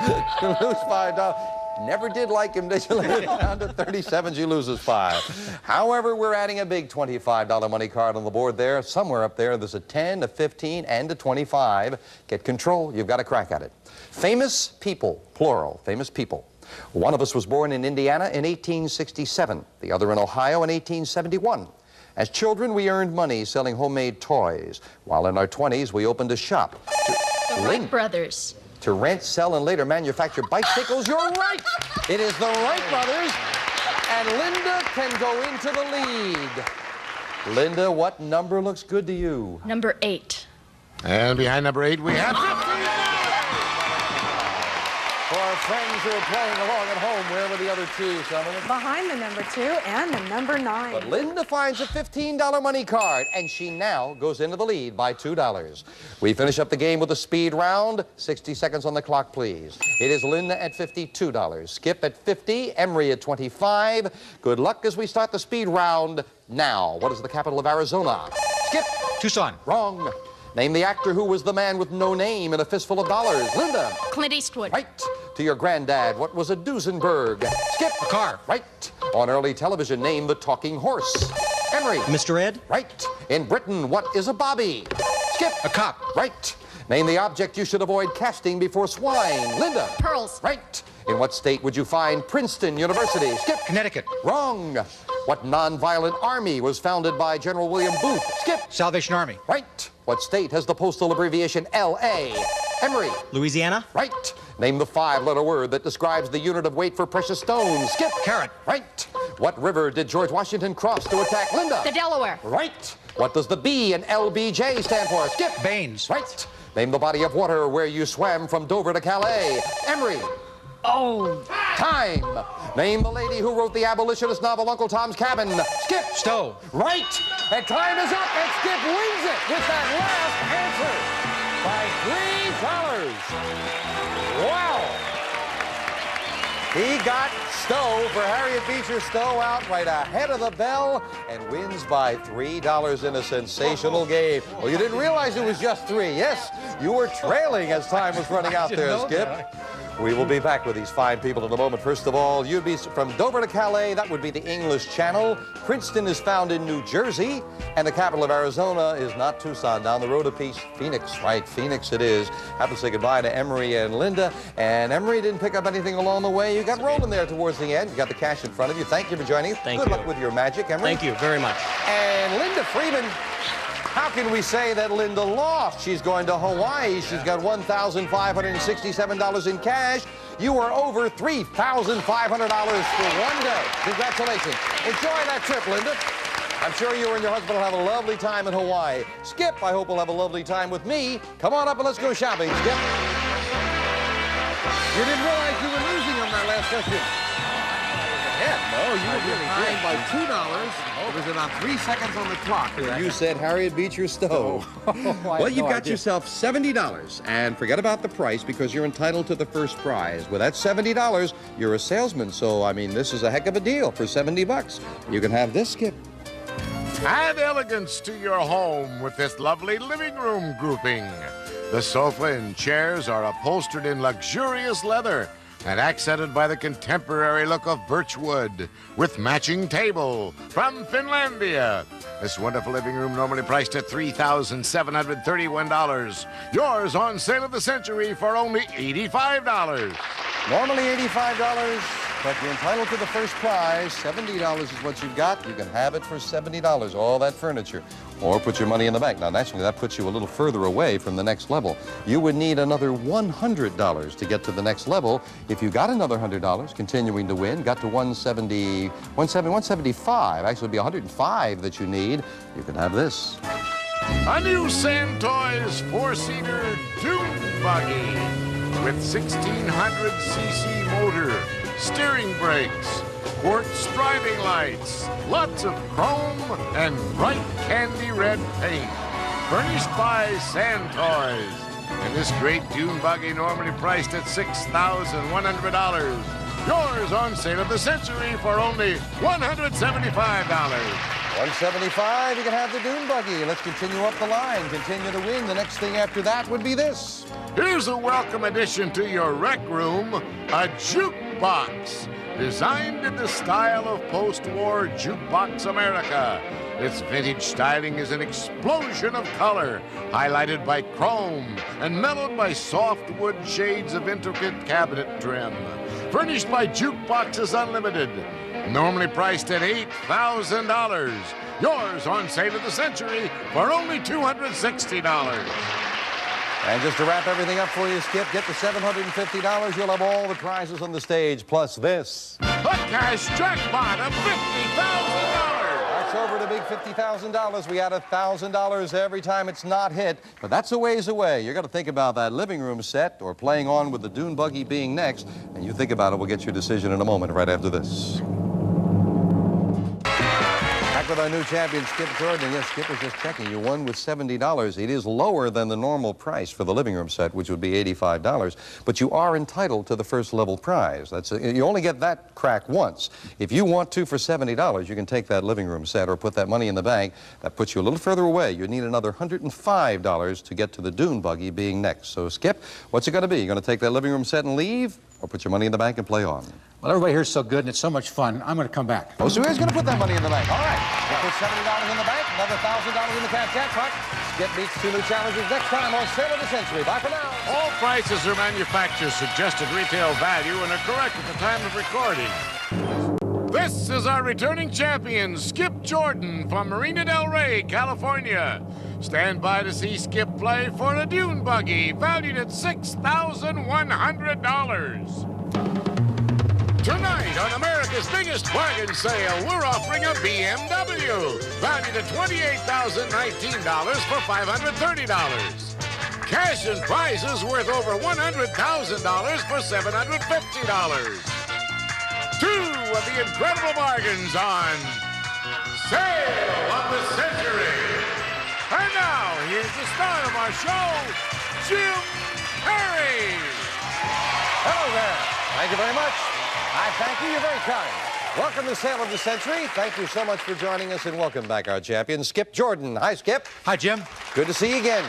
You lose $5. Never did like him, did you? Lay it down to 37, she loses 5. However, we're adding a big $25 money card on the board there. Somewhere up there, there's a 10, a 15, and a 25. Get control. You've got a crack at it. Famous people, plural, famous people. One of us was born in Indiana in 1867, the other in Ohio in 1871. As children, we earned money selling homemade toys. While in our 20s, we opened a shop. The Wright brothers. To rent, sell, and later manufacture bicycles. You're right! It is the Wright brothers, and Linda can go into the lead. Linda, what number looks good to you? Number 8. And behind number 8, we have For our friends who are playing along at home, where were the other two, Summer? Behind the number 2 and the number 9. But Linda finds a $15 money card, and she now goes into the lead by $2. We finish up the game with a speed round. 60 seconds on the clock, please. It is Linda at $52, Skip at $50, Emery at $25. Good luck as we start the speed round now. What is the capital of Arizona? Skip. Tucson. Wrong. Name the actor who was the man with no name and a fistful of dollars. Linda. Clint Eastwood. Right. To your granddad, what was a Duesenberg? Skip. A car. Right. On early television, name the talking horse. Emery. Mr. Ed. Right. In Britain, what is a bobby? Skip. A cop. Right. Name the object you should avoid casting before swine. Linda. Pearls. Right. In what state would you find Princeton University? Skip. Connecticut. Wrong. What nonviolent army was founded by General William Booth? Skip. Salvation Army. Right. What state has the postal abbreviation LA? Emery. Louisiana. Right. Name the 5-letter word that describes the unit of weight for precious stones. Skip. Carat. Right. What river did George Washington cross to attack? Linda. The Delaware. Right. What does the B in LBJ stand for? Skip. Baines. Right. Name the body of water where you swam from Dover to Calais. Emery. Oh. Time. Name the lady who wrote the abolitionist novel Uncle Tom's Cabin. Skip. Stowe. Right. And time is up, and Skip wins it with that last answer by $3. Wow. He got Stowe for Harriet Beecher Stowe out right ahead of the bell and wins by $3 in a sensational game. Well, you didn't realize it was just 3. Yes, you were trailing as time was running out there, Skip. We will be back with these fine people in a moment. First of all, you'd be from Dover to Calais. That would be the English Channel. Princeton is found in New Jersey. And the capital of Arizona is not Tucson, down the road a piece. Phoenix, right? Phoenix it is. Have to say goodbye to Emery and Linda. And Emery didn't pick up anything along the way. You got rolling there towards the end. You got the cash in front of you. Thank you for joining us. Thank you. Good luck with your magic, Emery. Thank you very much. And Linda Freeman. How can we say that Linda lost? She's going to Hawaii. She's got $1,567 in cash. You are over $3,500 for one day. Congratulations. Enjoy that trip, Linda. I'm sure you and your husband will have a lovely time in Hawaii. Skip, I hope will have a lovely time with me. Come on up and let's go shopping, Skip. You didn't realize you were losing on that last question. No, you were behind by $2. It was about 3 seconds on the clock. You said Harriet Beecher Stowe. Well, you got yourself $70. And forget about the price because you're entitled to the first prize. With that $70, you're a salesman. So, I mean, this is a heck of a deal for $70. You can have this, Skip. Add elegance to your home with this lovely living room grouping. The sofa and chairs are upholstered in luxurious leather and accented by the contemporary look of birch wood with matching table from Finlandia. This wonderful living room normally priced at $3,731. Yours on sale of the century for only $85. Normally $85, but you're entitled to the first prize. $70 is what you've got. You can have it for $70, all that furniture. Or put your money in the bank. Now, naturally, that puts you a little further away from the next level. You would need another $100 to get to the next level. If you got another $100, continuing to win, got to 175, actually it'd be 105 that you need, you can have this. A new SYN Toys 4-seater dune buggy with 1600cc motor, steering brakes, quartz driving lights, lots of chrome, and bright candy red paint. Furnished by SYN Toys. And this great dune buggy normally priced at $6,100. Yours on sale of the century for only $175. $175, you can have the dune buggy. Let's continue up the line, continue to win. The next thing after that would be this. Here's a welcome addition to your rec room, a jukebox. Designed in the style of post-war Jukebox America. Its vintage styling is an explosion of color, highlighted by chrome and mellowed by soft wood shades of intricate cabinet trim. Furnished by Jukeboxes Unlimited. Normally priced at $8,000. Yours on sale of the century for only $260. And just to wrap everything up for you, Skip, get the $750. You'll have all the prizes on the stage, plus this. A cash jackpot of $50,000. That's over the big $50,000. We add $1,000 every time it's not hit. But that's a ways away. You're going to think about that living room set or playing on with the dune buggy being next. And you think about it, we'll get your decision in a moment right after this. Back with our new champion, Skip Jordan. And yes, Skip was just checking. You won with $70. It is lower than the normal price for the living room set, which would be $85. But you are entitled to the first level prize. You only get that crack once. If you want to, for $70, you can take that living room set or put that money in the bank. That puts you a little further away. You need another $105 to get to the dune buggy being next. So, Skip, what's it going to be? You going to take that living room set and leave, or put your money in the bank and play on? Well, everybody here is so good and it's so much fun. I'm going to come back. Oh, so he's going to put that money in the bank. All right. We'll put $70 in the bank, another $1,000 in the cash jackpot. Skip meets 2 new challenges next time on Sale of the Century. Bye for now. All prices are manufacturer's suggested retail value and are correct at the time of recording. This is our returning champion, Skip Jordan from Marina Del Rey, California. Stand by to see Skip play for a dune buggy valued at $6,100. Tonight on America's biggest bargain sale, we're offering a BMW valued at $28,019 for $530. Cash and prizes worth over $100,000 for $750. 2 of the incredible bargains on Sale of the Century. And now, here's the star of our show, Jim Perry. Hello there. Thank you very much. I thank you. You're very kind. Welcome to Sale of the Century. Thank you so much for joining us, and welcome back our champion, Skip Jordan. Hi, Skip. Hi, Jim. Good to see you again.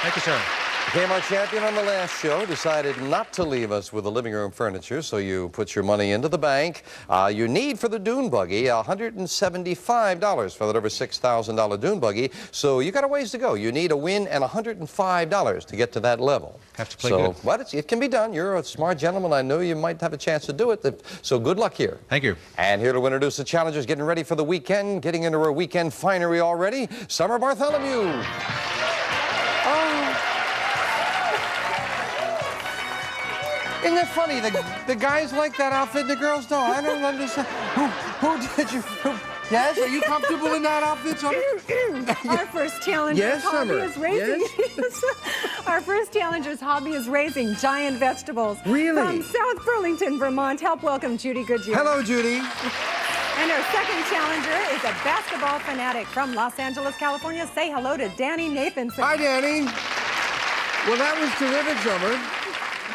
Thank you, sir. Became our champion on the last show, decided not to leave us with the living room furniture, so you put your money into the bank. You need for the dune buggy $175 for that over $6,000 dune buggy, so you got a ways to go. You need a win and $105 to get to that level. Have to play good. But it can be done. You're a smart gentleman. I know you might have a chance to do it, so good luck here. Thank you. And here to introduce the challengers getting ready for the weekend, getting into our weekend finery already, Summer Bartholomew. Isn't that funny? The guys like that outfit and the girls don't. I don't understand. Who did you... Yes? Are you comfortable in that outfit, Summer? Our first challenger's hobby Summer. is raising... Yes? Our first challenger's hobby is raising giant vegetables. Really? From South Burlington, Vermont. Help welcome Judy Goodyear. Hello, Judy. And our second challenger is a basketball fanatic from Los Angeles, California. Say hello to Danny Nathanson. Hi, Danny. Well, that was terrific, Summer.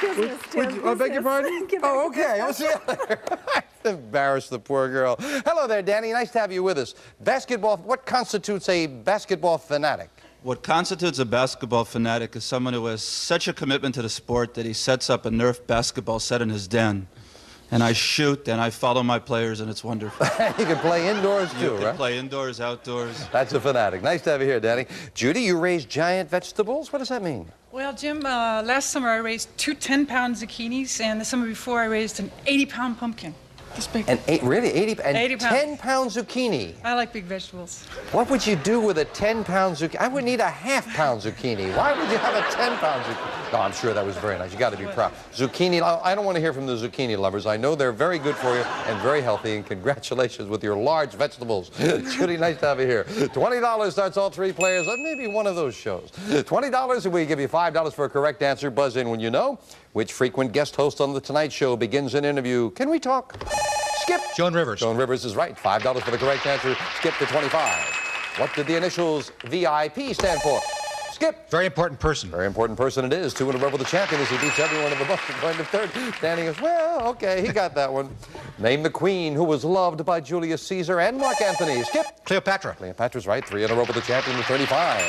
Business, Tim. I beg your pardon? Oh, okay. I'll see you later. Embarrassed the poor girl. Hello there, Danny. Nice to have you with us. Basketball, what constitutes a basketball fanatic? What constitutes a basketball fanatic is someone who has such a commitment to the sport that he sets up a Nerf basketball set in his den. And I shoot, and I follow my players, and it's wonderful. You can play indoors, too, right? You can play indoors, outdoors. That's a fanatic. Nice to have you here, Danny. Judy, you raise giant vegetables? What does that mean? Well, Jim, last summer I raised 2 10-pound zucchinis, and the summer before I raised an 80-pound pumpkin. This big. Really? 80 and 80 pounds. 10-pound zucchini? I like big vegetables. What would you do with a 10-pound zucchini? I would need a half-pound zucchini. Why would you have a 10-pound zucchini? No, I'm sure that was very nice. You got to be proud. Zucchini, I don't want to hear from the zucchini lovers. I know they're very good for you and very healthy, and congratulations with your large vegetables. Judy, nice to have you here. $20 starts all 3 players on maybe one of those shows. $20, and we give you $5 for a correct answer. Buzz in when you know. Which frequent guest host on The Tonight Show begins an interview? Can we talk? Skip. Joan Rivers. Joan Rivers is right. $5 for the correct answer. Skip to 25. What did the initials VIP stand for? Skip. Very important person. Very important person it is. 2 in a row with the champion as he beats everyone in the bus going to third. Danny goes, well, okay, he got that one. Name the queen who was loved by Julius Caesar and Mark Antony. Skip. Cleopatra. Cleopatra's right. 3 in a row with the champion with 35.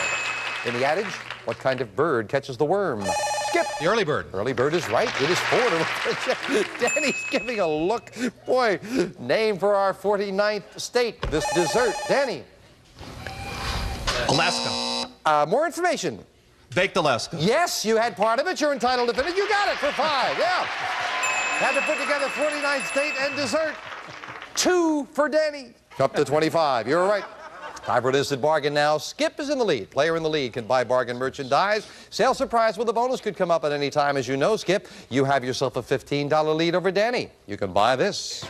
In the adage, what kind of bird catches the worm? Skip. The early bird. Early bird is right. It is 4 in a row. Danny's giving a look. Boy, name for our 49th state. This dessert. Danny. Alaska. More information. Baked Alaska. Yes, you had part of it. You're entitled to finish. You got it for 5. Yeah. Had to put together 49th state and dessert. 2 for Danny. Up to 25. You're right. Time for an instant bargain now. Skip is in the lead. Player in the lead can buy bargain merchandise. Sale surprise with a bonus could come up at any time. As you know, Skip, you have yourself a $15 lead over Danny. You can buy this.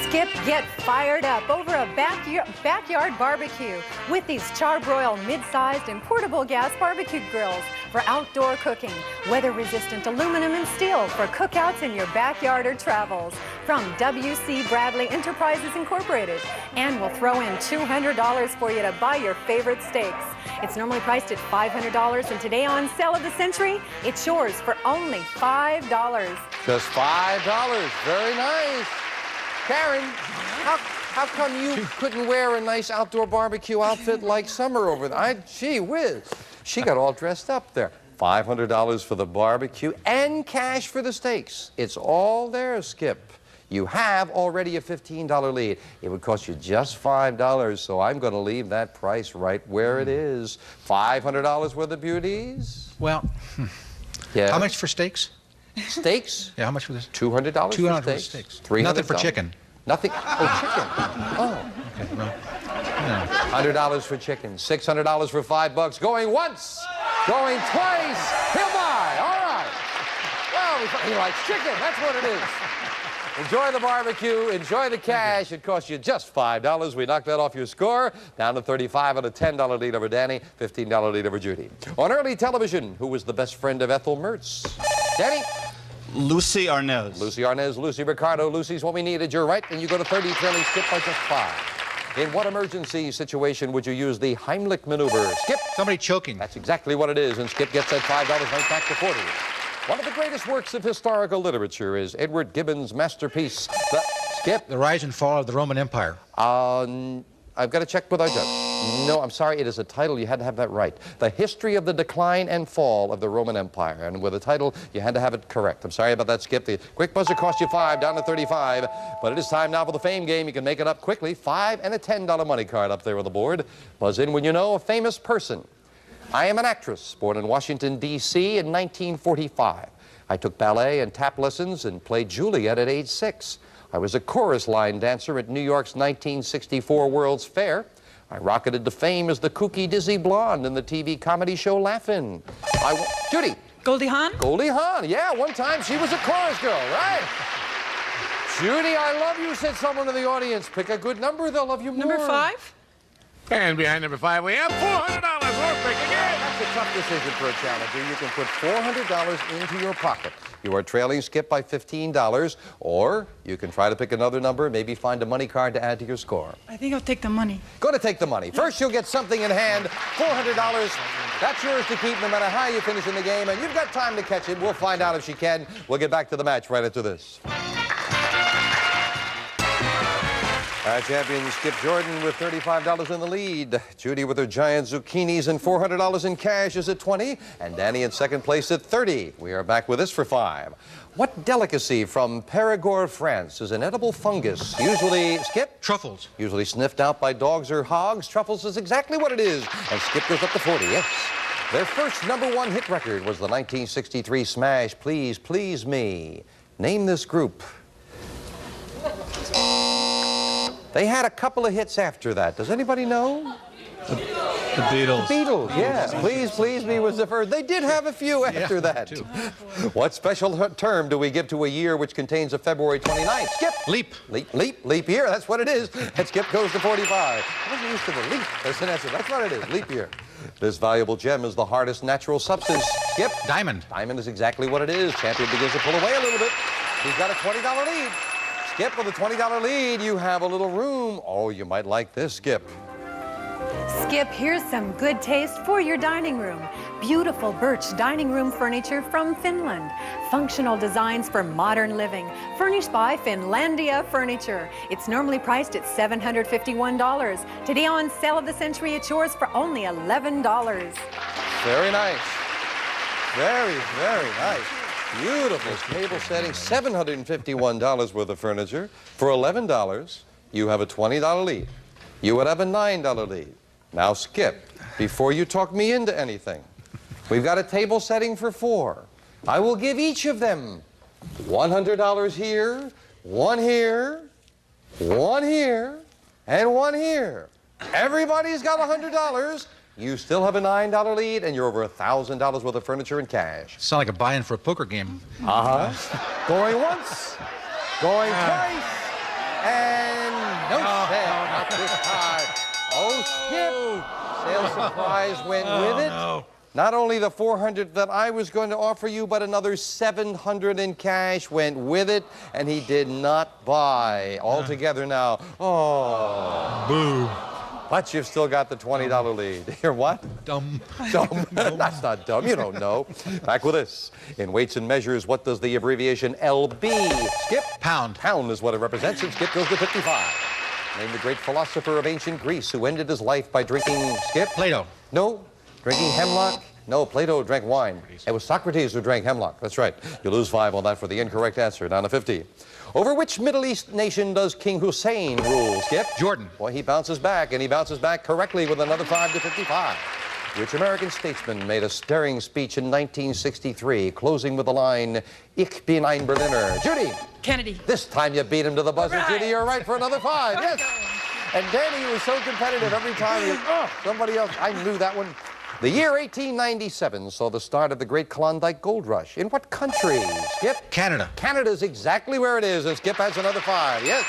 Skip, get fired up over a backyard barbecue with these Char-Broil mid-sized and portable gas barbecue grills for outdoor cooking. Weather-resistant aluminum and steel for cookouts in your backyard or travels. From W.C. Bradley Enterprises Incorporated. And we'll throw in $200 for you to buy your favorite steaks. It's normally priced at $500, and today on Sale of the Century, it's yours for only $5. Just $5. Very nice. Karen, how come you couldn't wear a nice outdoor barbecue outfit like Summer over there? Gee whiz. She got all dressed up there. $500 for the barbecue and cash for the steaks. It's all there, Skip. You have already a $15 lead. It would cost you just $5, so I'm going to leave that price right where it is. $500 worth of beauties? Well, yeah. How much for steaks? Steaks? Yeah, how much for this? $200 $200 for steaks. $300. Nothing for chicken. Nothing. Oh, chicken. Oh. Okay, well, no. $100 for chicken. $600 for $5. Going once. Going twice. He'll buy. All right. Well, he likes chicken. That's what it is. Enjoy the barbecue. Enjoy the cash. It costs you just $5. We knocked that off your score. Down to 35 on a $10 lead over Danny. $15 lead over Judy. On early television, who was the best friend of Ethel Mertz? Danny? Lucy Arnaz. Lucy Arnaz, Lucy Ricardo. Lucy's what we needed. You're right, and you go to 30, trailing Skip by just 5. In what emergency situation would you use the Heimlich maneuver? Skip. Somebody choking. That's exactly what it is, and Skip gets that $5 right back to 40. One of the greatest works of historical literature is Edward Gibbon's masterpiece, Skip. The Rise and Fall of the Roman Empire. I've got to check with our judge. No, I'm sorry, it is a title. You had to have that right. The History of the Decline and Fall of the Roman Empire. And with a title, you had to have it correct. I'm sorry about that, Skip. The quick buzzer cost you 5, down to 35. But it is time now for the fame game. You can make it up quickly. 5 and a $10 money card up there on the board. Buzz in when you know a famous person. I am an actress, born in Washington, D.C. in 1945. I took ballet and tap lessons and played Juliet at age 6. I was a chorus line dancer at New York's 1964 World's Fair. I rocketed to fame as the kooky dizzy blonde in the TV comedy show Laugh-In. Judy. Goldie Hawn? Goldie Hawn, yeah. One time she was a chorus girl, right? Judy, I love you, said someone in the audience. Pick a good number, they'll love you more. Number 5? And behind number 5, we have $400 or pick again. That's a tough decision for a challenger. You can put $400 into your pocket. You are trailing Skip by $15, or you can try to pick another number, maybe find a money card to add to your score. I think I'll take the money. Go to take the money. First, you'll get something in hand, $400. That's yours to keep no matter how you finish in the game, and you've got time to catch it. We'll find out if she can. We'll get back to the match right after this. Our champion, Skip Jordan, with $35 in the lead. Judy with her giant zucchinis and $400 in cash is at 20, and Danny in second place at 30. We are back with this for 5. What delicacy from Périgord, France, is an edible fungus? Usually, Skip? Truffles. Usually sniffed out by dogs or hogs. Truffles is exactly what it is, and Skip goes up to 40, yes. Their first #1 hit record was the 1963 smash, Please Please Me. Name this group. They had a couple of hits after that. Does anybody know? The Beatles. The Beatles, yeah. Please Please Me was the first. They did have a few after that. Too. What special term do we give to a year which contains a February 29th? Skip. Leap. Leap year. That's what it is. And Skip goes to 45. I wasn't used to the leap. That's an answer. That's what it is. Leap year. This valuable gem is the hardest natural substance. Skip. Diamond. Diamond is exactly what it is. Champion begins to pull away a little bit. He's got a $20 lead. Skip, with a $20 lead, you have a little room. Oh, you might like this, Skip. Skip, here's some good taste for your dining room. Beautiful birch dining room furniture from Finland. Functional designs for modern living. Furnished by Finlandia Furniture. It's normally priced at $751. Today on Sale of the Century, it's yours for only $11. Very nice. Very, very nice. Beautiful table setting, $751 worth of furniture. For $11, you have a $20 lead. You would have a $9 lead. Now, Skip, before you talk me into anything, we've got a table setting for 4. I will give each of them $100 here, one here, one here, and one here. Everybody's got $100. You still have a $9 lead, and you're over $1,000 worth of furniture and cash. Sound like a buy-in for a poker game. Going once, going twice, and no sale, not this time. Oh, Skip! Sale surprise went with it. No. Not only the $400 that I was going to offer you, but another $700 in cash went with it, and he did not buy. Altogether now, oh. Boo. But you've still got the $20 lead. You're what? Dumb. Dumb. That's not dumb. You don't know. Back with this. In weights and measures, what does the abbreviation LB? Skip? Pound. Pound is what it represents, and Skip goes to 55. Name the great philosopher of ancient Greece who ended his life by drinking, Skip? Plato. No. Drinking hemlock? No, Plato drank wine. It was Socrates who drank hemlock. That's right. You lose 5 on that for the incorrect answer. Down to 50. Over which Middle East nation does King Hussein rule, Skip? Jordan. Boy, he bounces back, and he bounces back correctly with another 5 to 55. Which American statesman made a stirring speech in 1963, closing with the line, Ich bin ein Berliner? Judy. Kennedy. This time you beat him to the buzzer, Right. Judy. You're right for another 5. Yes. And Danny was so competitive every time. Somebody else. I knew that one. The year 1897 saw the start of the great Klondike Gold Rush. In what country, Skip? Canada. Canada's exactly where it is, and Skip has another 5. Yes.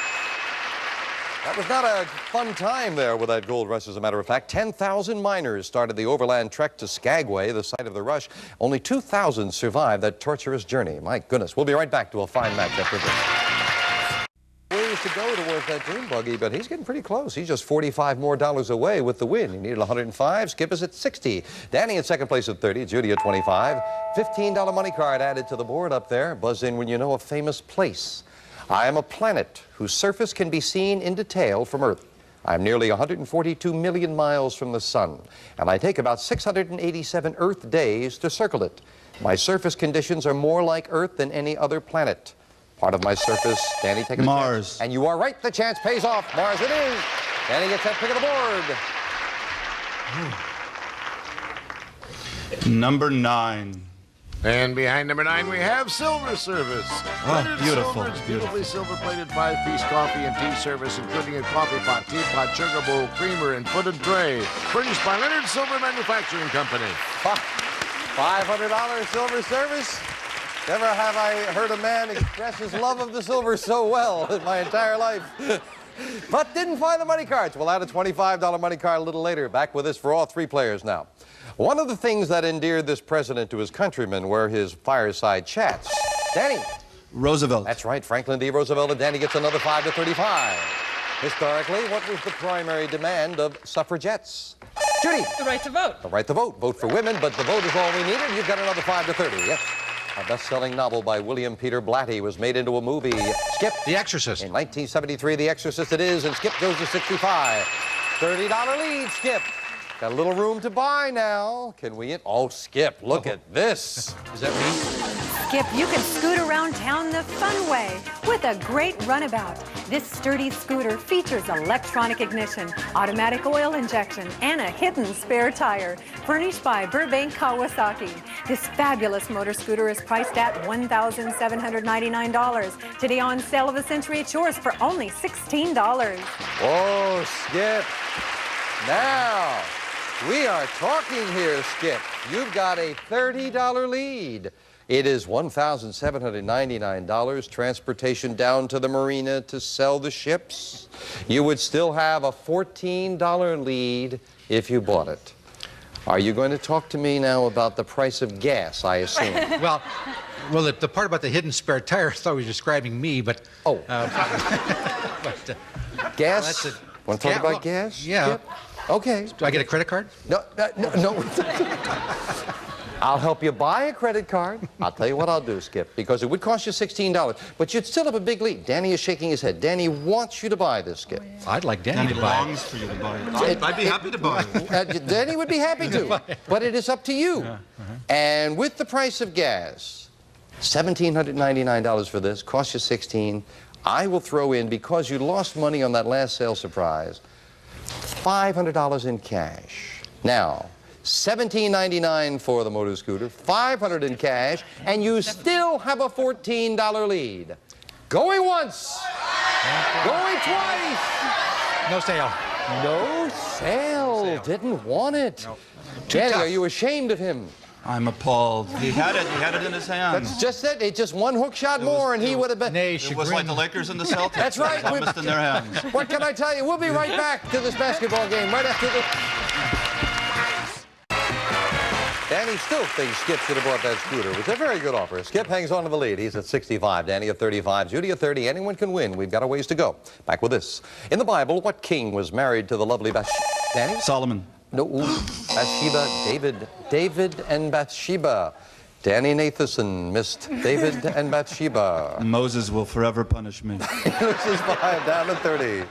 That was not a fun time there with that gold rush, as a matter of fact. 10,000 miners started the overland trek to Skagway, the site of the rush. Only 2,000 survived that torturous journey. My goodness. We'll be right back to a fine match after this. Ways to go towards that dune buggy, but he's getting pretty close. He's just $45 more away with the win. He needed 105. Skip is at 60. Danny in second place at 30. Judy at 25. $15 money card added to the board up there. Buzz in when you know a famous place. I am a planet whose surface can be seen in detail from Earth. I'm nearly 142 million miles from the sun, and I take about 687 Earth days to circle it. My surface conditions are more like Earth than any other planet. Part of my surface, Danny, take a Mars. chance. And you are right, the chance pays off. Mars it is. Danny gets that pick of the board. Number 9. And behind number 9, we have Silver Service. Oh, beautiful. Silver's beautifully silver-plated 5-piece coffee and tea service, including a coffee pot, teapot, sugar bowl, creamer, and footed tray. Furnished by Leonard Silver Manufacturing Company. $500 Silver Service. Never have I heard a man express his love of the silver so well in my entire life. But didn't find the money cards. We'll add a $25 money card a little later. Back with us for all 3 players now. One of the things that endeared this president to his countrymen were his fireside chats. Danny. Roosevelt. That's right, Franklin D. Roosevelt, and Danny gets another 5 to 35. Historically, what was the primary demand of suffragettes? Judy. The right to vote. The right to vote. Vote for women, but the vote is all we needed. You've got another 5 to 30. Yes. A best-selling novel by William Peter Blatty was made into a movie. Skip. The Exorcist. In 1973, The Exorcist it is, and Skip goes to 65. $30 lead, Skip. Got a little room to buy now. Can we? Oh, Skip, look at this. Is that me? Skip, you can scoot around town the fun way with a great runabout. This sturdy scooter features electronic ignition, automatic oil injection, and a hidden spare tire. Furnished by Burbank Kawasaki. This fabulous motor scooter is priced at $1,799. Today on Sale of the Century, it's yours for only $16. Oh, Skip. Now, we are talking here, Skip. You've got a $30 lead. It is $1,799, transportation down to the marina to sell the ships. You would still have a $14 lead if you bought it. Are you going to talk to me now about the price of gas, I assume? Well, the part about the hidden spare tire, I thought he was describing me, but... Oh. Gas? Well, want to talk about gas? Yeah. Skip? Okay. Do I get a credit card? No. I'll help you buy a credit card. I'll tell you what I'll do, Skip, because it would cost you $16, but you'd still have a big lead. Danny is shaking his head. Danny wants you to buy this, Skip. Oh, yeah. I'd like Danny to buy it. For you to buy it. I'd be happy to buy it. Danny would be happy to, but it is up to you. And with the price of gas, $1,799 for this, costs you $16. I will throw in, because you lost money on that last sale surprise, $500 in cash. Now, $17.99 for the motor scooter, $500 in cash, and you still have a $14 lead. Going once, going twice. No sale. No sale. Didn't want it. No. Danny, are you ashamed of him? I'm appalled. He had it in his hand. That's just it. It's just one hook shot more, and he would have been. It was like the Lakers and the Celtics. That's right. Almost in their hands. What can I tell you? We'll be right back to this basketball game right after this. Danny still thinks Skip should have bought that scooter. It was a very good offer. Skip hangs on to the lead. He's at 65. Danny at 35. Judy at 30. Anyone can win. We've got a ways to go. Back with this. In the Bible, what king was married to the lovely Danny? Solomon. No, Bathsheba, David and Bathsheba. Danny Nathanson missed David and Bathsheba. Moses will forever punish me. This is 5 down to 30.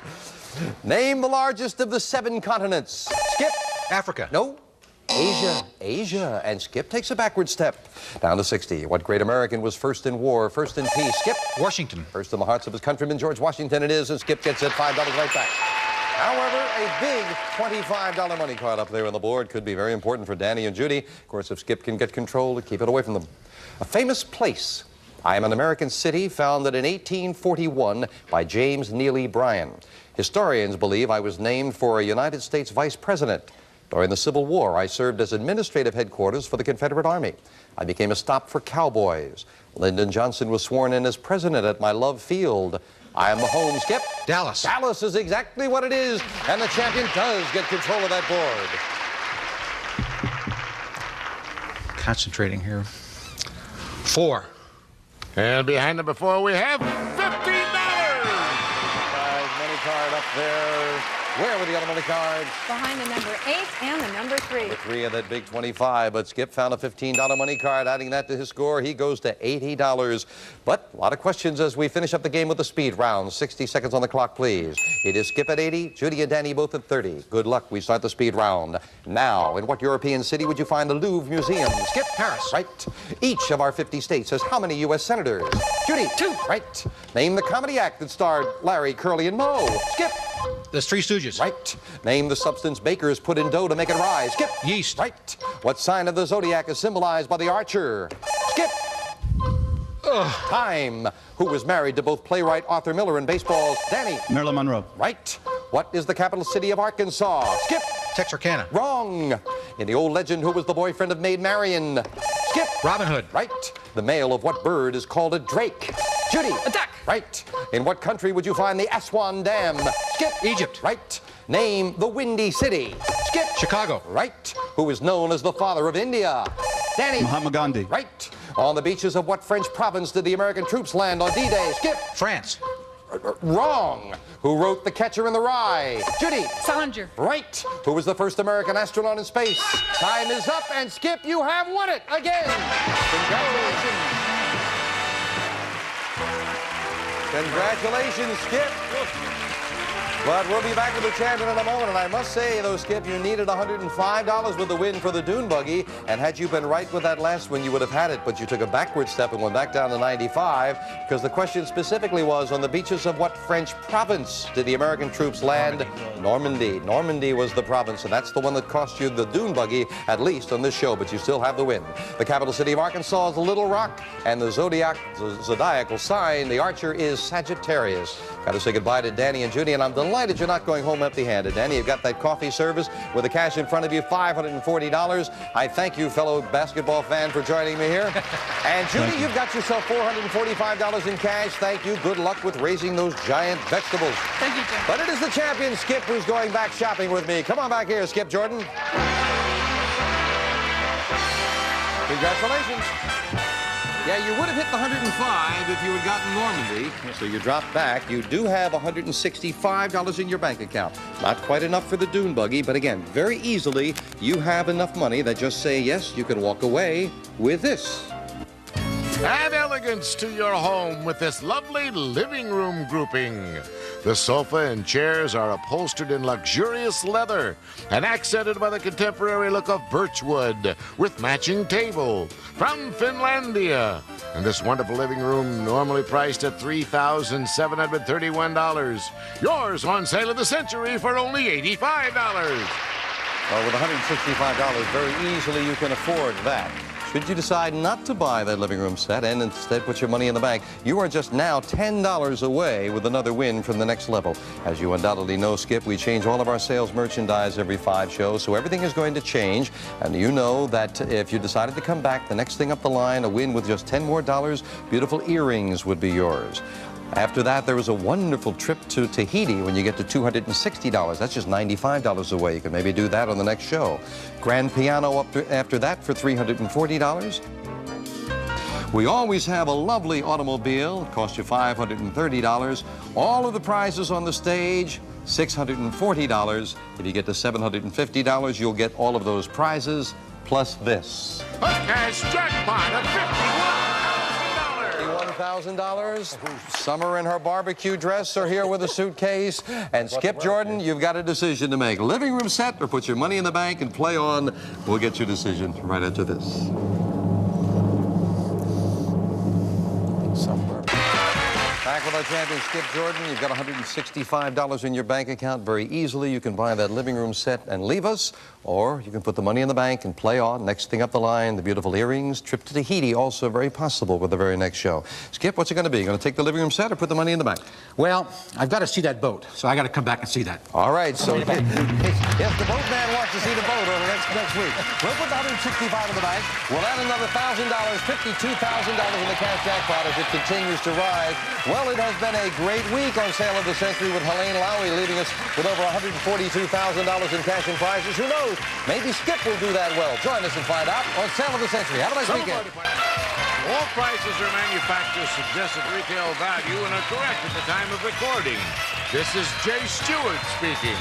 Name the largest of the 7 continents. Skip. Africa. No. Asia. And Skip takes a backward step. Down to 60. What great American was first in war, first in peace? Skip. Washington. First in the hearts of his countrymen, George Washington it is, and Skip gets it $5 right back. However, a big $25 money card up there on the board could be very important for Danny and Judy. Of course, if Skip can get control, to keep it away from them. A famous place. I am an American city founded in 1841 by James Neely Bryan. Historians believe I was named for a United States vice president. During the Civil War, I served as administrative headquarters for the Confederate Army. I became a stop for cowboys. Lyndon Johnson was sworn in as president at my love field. I am the home, Skip. Dallas. Dallas is exactly what it is, and the champion does get control of that board. Concentrating here. 4. And behind number 4, we have $15. up there. Where were the other money cards? Behind the number 8 and the number 3. The 3 of that big 25, but Skip found a $15 money card. Adding that to his score, he goes to $80. But a lot of questions as we finish up the game with the speed round. 60 seconds on the clock, please. It is Skip at 80, Judy and Danny both at 30. Good luck. We start the speed round. Now, in what European city would you find the Louvre Museum? Skip. Paris. Right. Each of our 50 states has how many U.S. senators? Judy. 2. Right. Name the comedy act that starred Larry, Curly, and Moe. Skip. There's Three Stooges. Right. Name the substance bakers put in dough to make it rise. Skip. Yeast. Right. What sign of the zodiac is symbolized by the archer? Skip. Time. Who was married to both playwright Arthur Miller and baseball's Danny? Marilyn Monroe. Right. What is the capital city of Arkansas? Skip. Texarkana. Wrong. In the old legend, who was the boyfriend of Maid Marian? Skip. Robin Hood. Right. The male of what bird is called a drake? Judy. A duck. Right. In what country would you find the Aswan Dam? Skip. Egypt. Right. Name the Windy City. Skip. Chicago. Right. Who is known as the father of India? Danny. Mahatma Gandhi. Right. On the beaches of what French province did the American troops land on D-Day? Skip. France. Wrong. Who wrote The Catcher in the Rye? Judy. Salinger. Right. Who was the first American astronaut in space? Time is up, and Skip, you have won it again. Congratulations. Congratulations, Skip. But we'll be back with the champion in a moment, and I must say, though, Skip, you needed $105 with the win for the dune buggy, and had you been right with that last one, you would have had it, but you took a backward step and went back down to 95, because the question specifically was, on the beaches of what French province did the American troops land? Normandy. Normandy was the province, and that's the one that cost you the dune buggy, at least on this show, but you still have the win. The capital city of Arkansas is Little Rock, and the zodiacal sign, the archer, is Sagittarius. Got to say goodbye to Danny and Judy, and I'm delighted you're not going home empty-handed. Danny, you've got that coffee service with the cash in front of you, $540. I thank you, fellow basketball fan, for joining me here. And Judy, you've got yourself $445 in cash. Thank you. Good luck with raising those giant vegetables. Thank you, Jim. But it is the champion, Skip, who's going back shopping with me. Come on back here, Skip Jordan. Congratulations. Yeah, you would have hit the 105 if you had gotten Normandy. So you dropped back. You do have $165 in your bank account. Not quite enough for the dune buggy, but again, very easily, you have enough money that just say, yes, you can walk away with this. Add elegance to your home with this lovely living room grouping. The sofa and chairs are upholstered in luxurious leather and accented by the contemporary look of birchwood with matching table from Finlandia. And this wonderful living room normally priced at $3,731. Yours on sale of the century for only $85. Well, with $165, very easily you can afford that. Should you decide not to buy that living room set and instead put your money in the bank, you are just now $10 away with another win from the next level. As you undoubtedly know, Skip, we change all of our sales merchandise every 5 shows, so everything is going to change. And you know that if you decided to come back, the next thing up the line, a win with just $10 more, beautiful earrings would be yours. After that, there is a wonderful trip to Tahiti when you get to $260. That's just $95 away. You can maybe do that on the next show. Grand piano up after that for $340. We always have a lovely automobile. It costs you $530. All of the prizes on the stage, $640. If you get to $750, you'll get all of those prizes, plus this. A cash jackpot of $1,000. Summer in her barbecue dress are here with a suitcase. And Skip Jordan, you've got a decision to make. Living room set or put your money in the bank and play on. We'll get your decision right after this. Back with our champion, Skip Jordan. You've got $165 in your bank account. Very easily, you can buy that living room set and leave us, or you can put the money in the bank and play on. Next thing up the line, the beautiful earrings. Trip to Tahiti, also very possible with the very next show. Skip, what's it going to be? You going to take the living room set or put the money in the bank? Well, I've got to see that boat, so I got to come back and see that. All right, so if the boatman wants to see the boat over next week, we'll put the $165 in the bank. We'll add another $1,000, $52,000 in the cash jackpot as it continues to rise. Well, it has been a great week on Sale of the Century with Helene Lowy leaving us with over $142,000 in cash and prizes. Who knows? Maybe Skip will do that well. Join us and find out on Sale of the Century. Have a nice weekend. All prices are manufacturer's suggested retail value and are correct at the time of recording. This is Jay Stewart speaking.